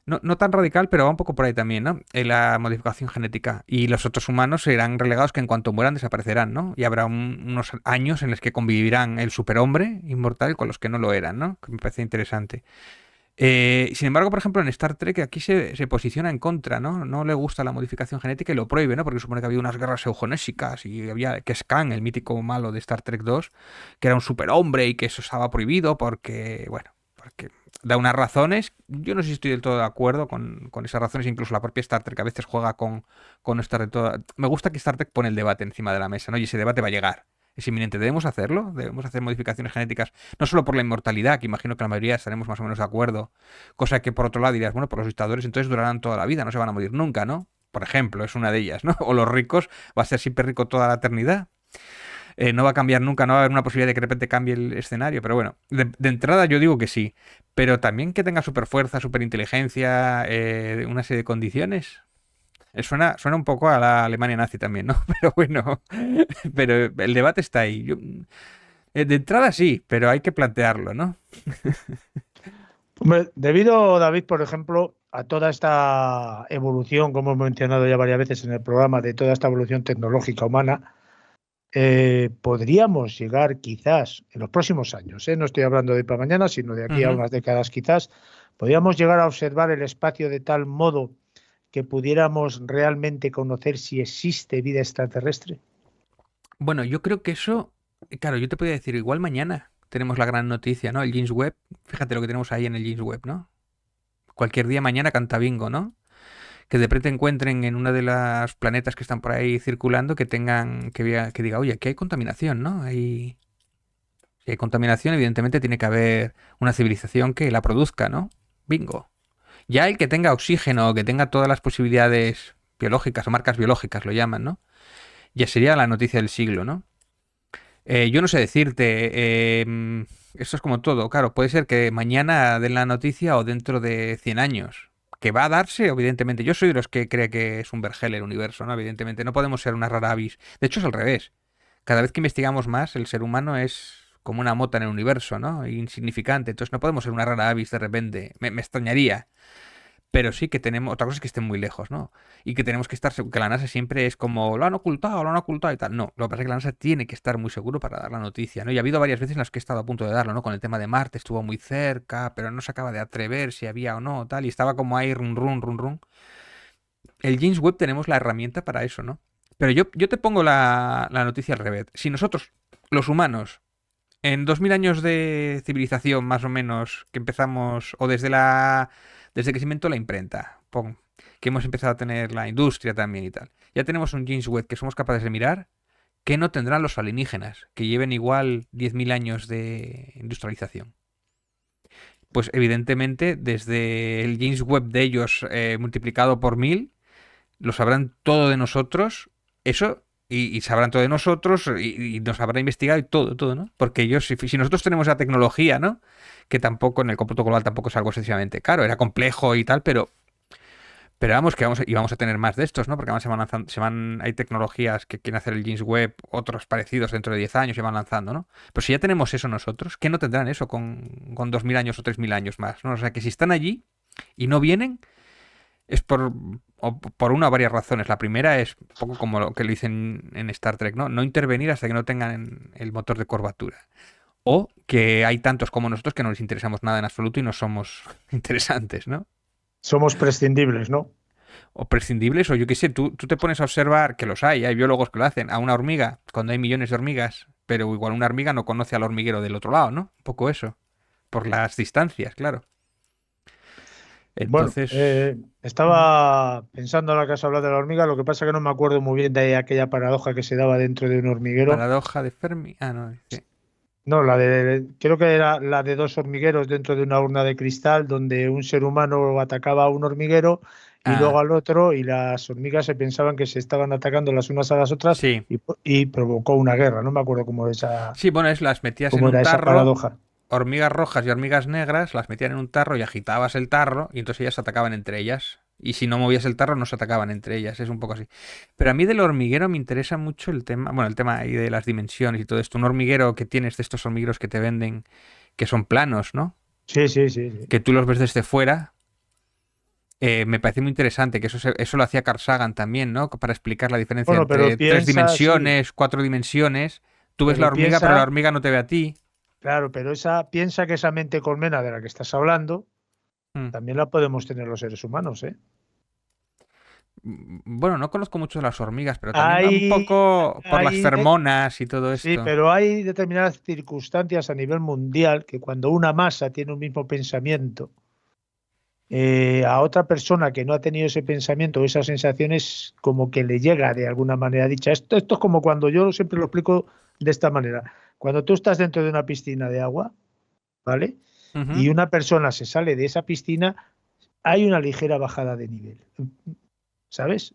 no tan radical, pero va un poco por ahí también, ¿no? En la modificación genética. Y los otros humanos serán relegados que en cuanto mueran desaparecerán, ¿no? Y habrá unos años en los que convivirán el superhombre inmortal con los que no lo eran, ¿no? Que me parece interesante. Sin embargo, por ejemplo, en Star Trek aquí se posiciona en contra, ¿no? No le gusta la modificación genética y lo prohíbe, ¿no? Porque supone que había unas guerras eugenésicas y había que Khan, el mítico malo de Star Trek 2, que era un superhombre y que eso estaba prohibido porque, bueno, porque da unas razones. Yo no sé si estoy del todo de acuerdo con esas razones, incluso la propia Star Trek a veces juega con Star Trek. Me gusta que Star Trek pone el debate encima de la mesa, ¿no? Y ese debate va a llegar. Es inminente. ¿Debemos hacerlo? ¿Debemos hacer modificaciones genéticas? No solo por la inmortalidad, que imagino que la mayoría estaremos más o menos de acuerdo. Cosa que por otro lado dirías, bueno, por los dictadores entonces durarán toda la vida, no se van a morir nunca, ¿no? Por ejemplo, es una de ellas, ¿no? O los ricos, va a ser siempre rico toda la eternidad. No va a cambiar nunca, no va a haber una posibilidad de que de repente cambie el escenario, pero bueno, de entrada yo digo que sí, pero también que tenga super fuerza, super inteligencia, una serie de condiciones. Suena un poco a la Alemania nazi también, ¿no? Pero bueno, pero el debate está ahí. De entrada sí, pero hay que plantearlo, ¿no? Hombre, debido, David, por ejemplo, a toda esta evolución, como hemos mencionado ya varias veces en el programa, de toda esta evolución tecnológica humana, podríamos llegar quizás en los próximos años, no estoy hablando de para mañana, sino de aquí a Ujú. unas décadas quizás, podríamos llegar a observar el espacio de tal modo que pudiéramos realmente conocer si existe vida extraterrestre. Bueno, yo creo que eso, claro, yo te podría decir, igual mañana tenemos la gran noticia, ¿no? El James Webb, fíjate lo que tenemos ahí en el James Webb, ¿no? Cualquier día mañana canta bingo, ¿no? Que de repente encuentren en una de las planetas que están por ahí circulando que tengan, que diga, oye, aquí hay contaminación, ¿no? Si hay contaminación, evidentemente tiene que haber una civilización que la produzca, ¿no? Bingo. Ya el que tenga oxígeno, que tenga todas las posibilidades biológicas o marcas biológicas, lo llaman, ¿no? Ya sería la noticia del siglo, ¿no? Yo no sé decirte, esto es como todo, claro, puede ser que mañana den la noticia o dentro de 100 años. Que va a darse, evidentemente. Yo soy de los que cree que es un vergel el universo, ¿no? Evidentemente, no podemos ser una rara avis. De hecho, es al revés. Cada vez que investigamos más, el ser humano es como una mota en el universo, ¿no? Insignificante. Entonces, no podemos ser una rara avis de repente. Me extrañaría. Pero sí que tenemos, otra cosa es que estén muy lejos, ¿no? Y que tenemos que estar, que la NASA siempre es como, lo han ocultado y tal. No, lo que pasa es que la NASA tiene que estar muy seguro para dar la noticia, ¿no? Y ha habido varias veces en las que he estado a punto de darlo, ¿no? Con el tema de Marte estuvo muy cerca, pero no se acaba de atrever si había o no, tal. Y estaba como ahí, run, run, run, run. El James Webb tenemos la herramienta para eso, ¿no? Pero yo te pongo la noticia al revés. Si nosotros, los humanos, en 2000 años de civilización, más o menos, que empezamos, o desde que se inventó la imprenta, que hemos empezado a tener la industria también y tal, ya tenemos un James Webb que somos capaces de mirar, ¿qué no tendrán los alienígenas, que lleven igual 10.000 años de industrialización? Pues evidentemente, desde el James Webb de ellos multiplicado por 1000, lo sabrán todo de nosotros. Eso y sabrán todo de nosotros y nos habrá investigado y todo, todo, ¿no? Porque ellos, si nosotros tenemos la tecnología, ¿no? Que tampoco en el cómputo global tampoco es algo excesivamente caro, era complejo y tal, pero vamos que vamos a tener más de estos, ¿no? Porque además hay tecnologías que quieren hacer el James Webb, otros parecidos dentro de 10 años y van lanzando, ¿no? Pero si ya tenemos eso nosotros, ¿qué no tendrán eso con 2000 años o 3000 años más, ¿no? O sea que si están allí y no vienen, es por una o varias razones. La primera es un poco como lo que le dicen en Star Trek, ¿no? No intervenir hasta que no tengan el motor de curvatura. O que hay tantos como nosotros que no les interesamos nada en absoluto y no somos interesantes, ¿no? Somos prescindibles, ¿no? O prescindibles, o yo qué sé, tú te pones a observar, que los hay biólogos que lo hacen, a una hormiga, cuando hay millones de hormigas, pero igual una hormiga no conoce al hormiguero del otro lado, ¿no? Un poco eso, por las distancias, claro. Bueno, Entonces, estaba pensando en la que has hablado de la hormiga, lo que pasa que no me acuerdo muy bien de aquella paradoja que se daba dentro de un hormiguero. paradoja de Fermi. Ah, no, sí. No, creo que era la de dos hormigueros dentro de una urna de cristal, donde un ser humano atacaba a un hormiguero y luego Ah, al otro, y las hormigas se pensaban que se estaban atacando las unas a las otras sí. y provocó una guerra. No me acuerdo Sí, bueno, las metías en cómo un era esa tarro, paradoja. hormigas rojas y hormigas negras, las metían en un tarro y agitabas el tarro y entonces ellas se atacaban entre ellas. Y si no movías el tarro, no se atacaban entre ellas. Es un poco así. Pero a mí del hormiguero me interesa mucho el tema, bueno, el tema ahí de las dimensiones y todo esto. Un hormiguero que tienes de estos hormigueros que te venden, que son planos, ¿no? Sí, sí, sí, sí. Que tú los ves desde fuera. Me parece muy interesante, que eso lo hacía Carl Sagan también, ¿no? Para explicar la diferencia Bueno, pero entre tres piensa, sí, dimensiones, cuatro dimensiones. Tú ves la pero hormiga, pero la piensa, hormiga no te ve a ti. claro, pero piensa que esa mente colmena de la que estás hablando Mm. también la podemos tener los seres humanos, ¿eh? Bueno, no conozco mucho de las hormigas, pero también va un Hay, poco por las hay, de- feromonas y todo sí, esto. pero hay determinadas circunstancias a nivel mundial que cuando una masa tiene un mismo pensamiento, a otra persona que no ha tenido ese pensamiento o esas sensaciones, como que le llega de alguna manera dicha. Esto es como cuando yo siempre lo explico de esta manera. Cuando tú estás dentro de una piscina de agua, ¿vale? Ujú. Y una persona se sale de esa piscina, hay una ligera bajada de nivel, ¿sabes?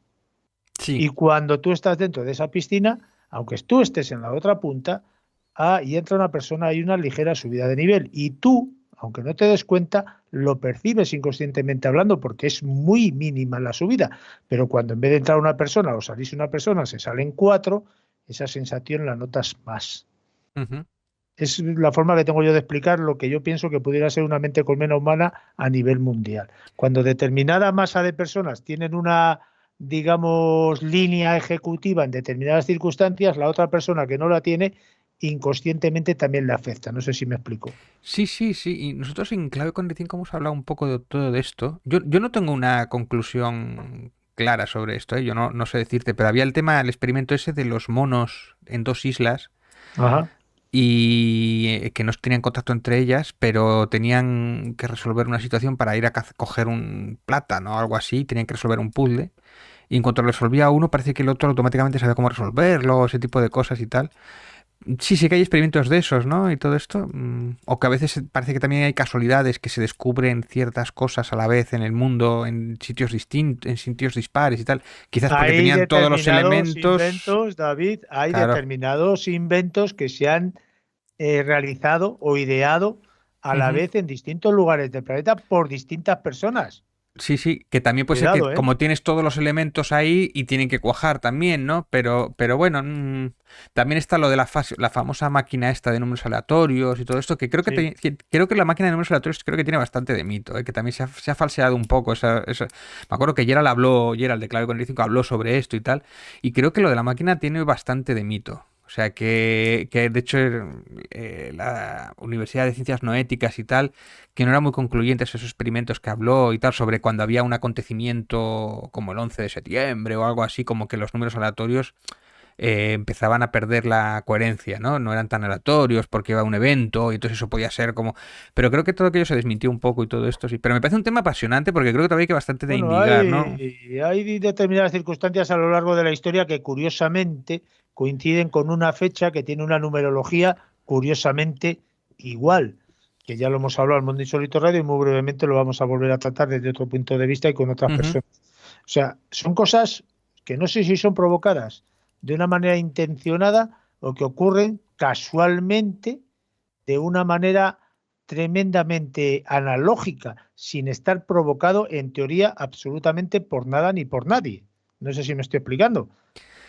Sí, Y cuando tú estás dentro de esa piscina, aunque tú estés en la otra punta, y entra una persona, hay una ligera subida de nivel. Y tú, aunque no te des cuenta, lo percibes inconscientemente hablando porque es muy mínima la subida. Pero cuando en vez de entrar una persona o salirse una persona, se salen cuatro, esa sensación la notas más. ujú. Es la forma que tengo yo de explicar lo que yo pienso que pudiera ser una mente colmena humana a nivel mundial. Cuando determinada masa de personas tienen una, digamos, línea ejecutiva en determinadas circunstancias, la otra persona que no la tiene, inconscientemente también le afecta. No sé si me explico. Sí, sí, sí. Y nosotros en Clave con 45 hemos hablado un poco de todo de esto. Yo no tengo una conclusión clara sobre esto, ¿eh? Yo no sé decirte, pero había el tema, el experimento ese de los monos en dos islas Ajá. y que no tenían contacto entre ellas, pero tenían que resolver una situación para ir a coger un plátano o algo así, tenían que resolver un puzzle. Y en cuanto lo resolvía uno, parece que el otro automáticamente sabía cómo resolverlo, ese tipo de cosas y tal. Sí, sí que hay experimentos de esos, ¿no? Y todo esto. O que a veces parece que también hay casualidades que se descubren ciertas cosas a la vez en el mundo, en sitios distintos, en sitios dispares y tal. Quizás porque Hay tenían todos los determinados elementos. inventos, David, hay Claro. determinados inventos que se han realizado o ideado a la Ujú. vez en distintos lugares del planeta por distintas personas. Sí, sí, que también puede ser que Cuidado, ¿eh? como tienes todos los elementos ahí y tienen que cuajar también, ¿no? Pero bueno, también está lo de la famosa máquina esta de números aleatorios y todo esto, que creo Sí. que creo que la máquina de números aleatorios creo que tiene bastante de mito, ¿eh? Que también se ha falseado un poco. Me acuerdo que Gerald de Clave 45 habló sobre esto y tal, y creo que lo de la máquina tiene bastante de mito. O sea que de hecho la Universidad de Ciencias Noéticas y tal que no eran muy concluyentes esos experimentos que habló y tal, sobre cuando había un acontecimiento como el 11 de septiembre o algo así, como que los números aleatorios empezaban a perder la coherencia, ¿no? No eran tan aleatorios porque iba a un evento y entonces eso podía ser como... Pero creo que todo aquello se desmintió un poco y todo esto, sí. Pero me parece un tema apasionante porque creo que todavía hay que bastante de Bueno, indigar, ¿no? hay determinadas circunstancias a lo largo de la historia que curiosamente coinciden con una fecha que tiene una numerología curiosamente igual, que ya lo hemos hablado en Mundo Insólito Radio y muy brevemente lo vamos a volver a tratar desde otro punto de vista y con otras Ujú. personas. O sea, son cosas que no sé si son provocadas de una manera intencionada o que ocurren casualmente de una manera tremendamente analógica, sin estar provocado en teoría absolutamente por nada ni por nadie. No sé si me estoy explicando.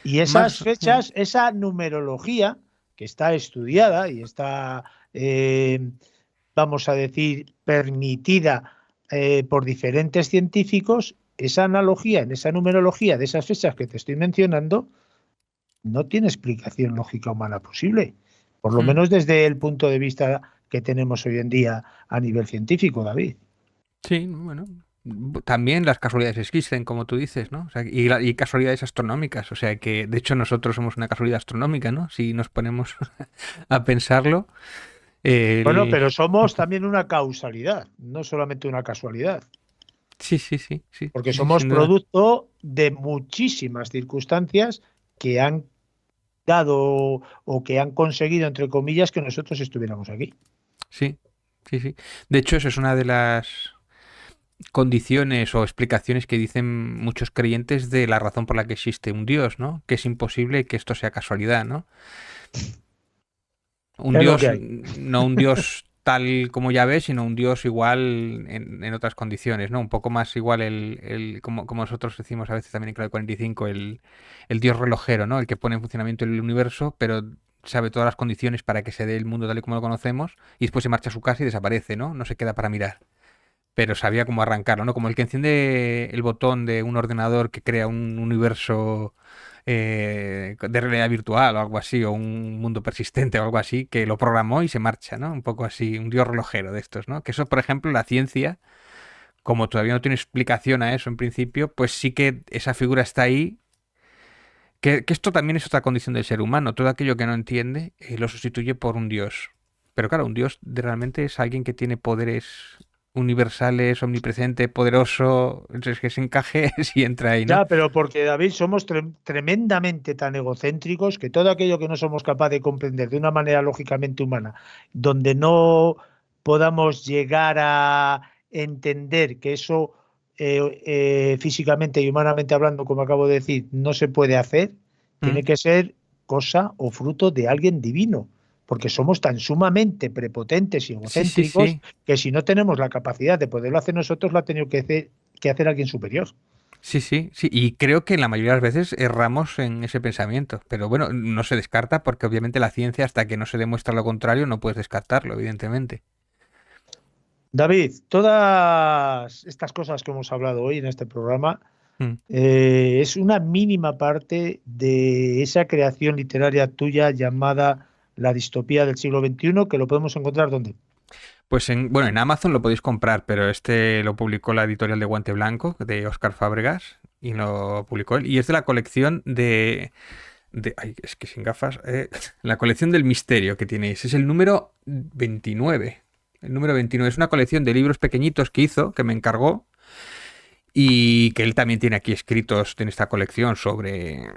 Y esas Más, fechas, esa numerología que está estudiada y está, vamos a decir, permitida por diferentes científicos, esa analogía en esa numerología de esas fechas que te estoy mencionando no tiene explicación lógica humana posible, por lo menos desde el punto de vista que tenemos hoy en día a nivel científico, David. sí, bueno, también las casualidades existen, como tú dices, ¿no? O sea, y casualidades astronómicas, o sea que de hecho nosotros somos una casualidad astronómica, ¿no? Si nos ponemos a pensarlo. Bueno, El... pero somos también una causalidad, no solamente una casualidad, Sí, sí, sí, sí, porque sí, sí, somos sin duda. producto de muchísimas circunstancias que han dado o que han conseguido, entre comillas, que nosotros estuviéramos aquí. Sí, sí, sí. De hecho, eso es una de las condiciones o explicaciones que dicen muchos creyentes de la razón por la que existe un Dios, ¿no? Que es imposible que esto sea casualidad, ¿no? Un Es lo que Dios, hay. no un Dios tal como ya ves, sino un Dios igual en otras condiciones, ¿no? Un poco más igual como nosotros decimos a veces también en Clave 45, el Dios relojero, ¿no? El que pone en funcionamiento el universo, pero sabe todas las condiciones para que se dé el mundo tal y como lo conocemos, y después se marcha a su casa y desaparece, ¿no? No se queda para mirar. Pero sabía cómo arrancarlo, ¿no? Como el que enciende el botón de un ordenador que crea un universo de realidad virtual o algo así, o un mundo persistente o algo así, que lo programó y se marcha, ¿no? Un poco así, un dios relojero de estos, ¿no? Que eso, por ejemplo, la ciencia, como todavía no tiene explicación a eso en principio, pues sí que esa figura está ahí. Que esto también es otra condición del ser humano. Todo aquello que no entiende lo sustituye por un dios. Pero claro, un dios realmente es alguien que tiene poderes universales, omnipresente, poderoso. Entonces que se encaje si entra ahí, ¿no? Ya, pero porque David somos tremendamente tan egocéntricos que todo aquello que no somos capaces de comprender de una manera lógicamente humana, donde no podamos llegar a entender que eso físicamente y humanamente hablando, como acabo de decir, no se puede hacer, tiene Mm, que ser cosa o fruto de alguien divino, porque somos tan sumamente prepotentes y sí, sí, egocéntricos sí. que si no tenemos la capacidad de poderlo hacer nosotros, lo ha tenido que hacer alguien superior. Sí, sí, sí. Y creo que la mayoría de las veces erramos en ese pensamiento. Pero bueno, no se descarta porque obviamente la ciencia, hasta que no se demuestra lo contrario, no puedes descartarlo, evidentemente. David, todas estas cosas que hemos hablado hoy en este programa Mm. es una mínima parte de esa creación literaria tuya llamada La distopía del siglo XXI, que lo podemos encontrar ¿dónde? Pues bueno, en Amazon lo podéis comprar, pero este lo publicó la editorial de Guante Blanco, de Óscar Fábregas, y lo publicó él. Y es de la colección ay, es que sin gafas. La colección del misterio que tenéis. Es el número 29. El número 29 es una colección de libros pequeñitos que hizo, que me encargó, y que él también tiene aquí escritos en esta colección sobre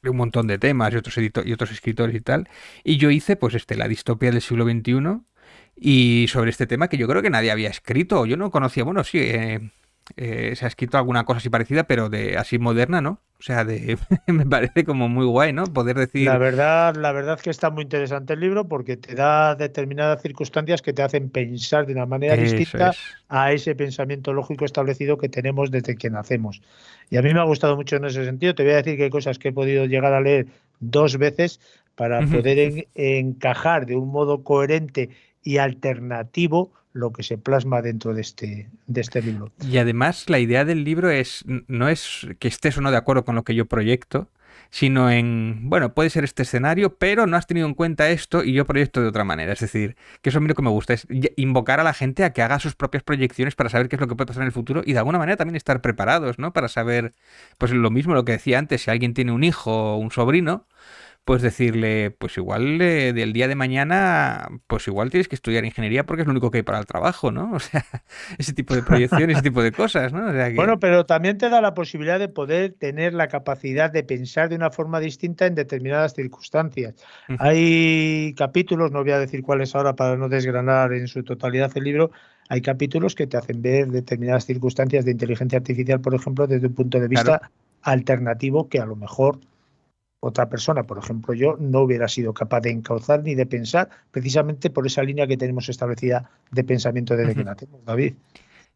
un montón de temas y otros escritores y tal. Y yo hice, pues, la distopía del siglo XXI y sobre este tema que yo creo que nadie había escrito. Yo no conocía, bueno, sí, se ha escrito alguna cosa así parecida, pero de así moderna, ¿no? O sea, me parece como muy guay, ¿no? Poder decir, La verdad que está muy interesante el libro porque te da determinadas circunstancias que te hacen pensar de una manera eso distinta es. a ese pensamiento lógico establecido que tenemos desde que nacemos. Y a mí me ha gustado mucho en ese sentido. Te voy a decir que hay cosas que he podido llegar a leer dos veces para poder encajar de un modo coherente y alternativo lo que se plasma dentro de este libro. Y además la idea del libro no es que estés o no de acuerdo con lo que yo proyecto, sino en, bueno, puede ser este escenario, pero no has tenido en cuenta esto y yo proyecto de otra manera. Es decir, que eso a mí lo que me gusta es invocar a la gente a que haga sus propias proyecciones para saber qué es lo que puede pasar en el futuro y de alguna manera también estar preparados, ¿no? Para saber, pues lo mismo lo que decía antes, si alguien tiene un hijo o un sobrino, pues decirle, pues igual del día de mañana, pues igual tienes que estudiar ingeniería porque es lo único que hay para el trabajo, ¿no? O sea, ese tipo de proyección, ese tipo de cosas, ¿no? O sea que... Bueno, pero también te da la posibilidad de poder tener la capacidad de pensar de una forma distinta en determinadas circunstancias. Ujú. Hay capítulos, no voy a decir cuáles ahora para no desgranar en su totalidad el libro, hay capítulos que te hacen ver determinadas circunstancias de inteligencia artificial, por ejemplo, desde un punto de Claro. vista alternativo que a lo mejor Otra persona, por ejemplo yo, no hubiera sido capaz de encauzar ni de pensar precisamente por esa línea que tenemos establecida de pensamiento desde que Ujú. nacemos, David.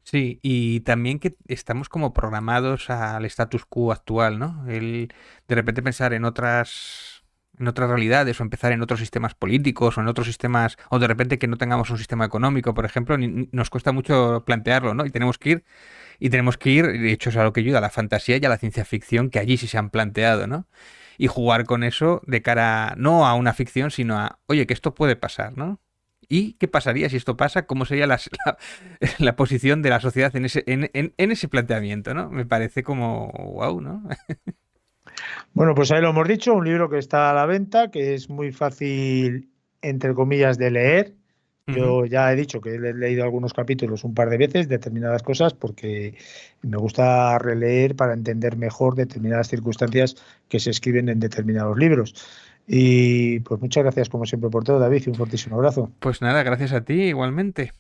Sí, y también que estamos como programados al status quo actual, ¿no? El de repente pensar en otras realidades o empezar en otros sistemas políticos o en otros sistemas, o de repente que no tengamos un sistema económico, por ejemplo, nos cuesta mucho plantearlo, ¿no? Y tenemos que ir, de hecho es a lo que ayuda a la fantasía y a la ciencia ficción, que allí sí se han planteado, ¿no? Y jugar con eso de cara no a una ficción, sino a, oye, que esto puede pasar, ¿no? ¿Y qué pasaría si esto pasa? ¿Cómo sería la posición de la sociedad en ese planteamiento, ¿no? Me parece como, wow, ¿no? Bueno, pues ahí lo hemos dicho, un libro que está a la venta, que es muy fácil, entre comillas, de leer. Ujú. Yo ya he dicho que he leído algunos capítulos un par de veces, determinadas cosas, porque me gusta releer para entender mejor determinadas circunstancias que se escriben en determinados libros. Y pues muchas gracias como siempre por todo, David, y un fortísimo abrazo. Pues nada, gracias a ti igualmente.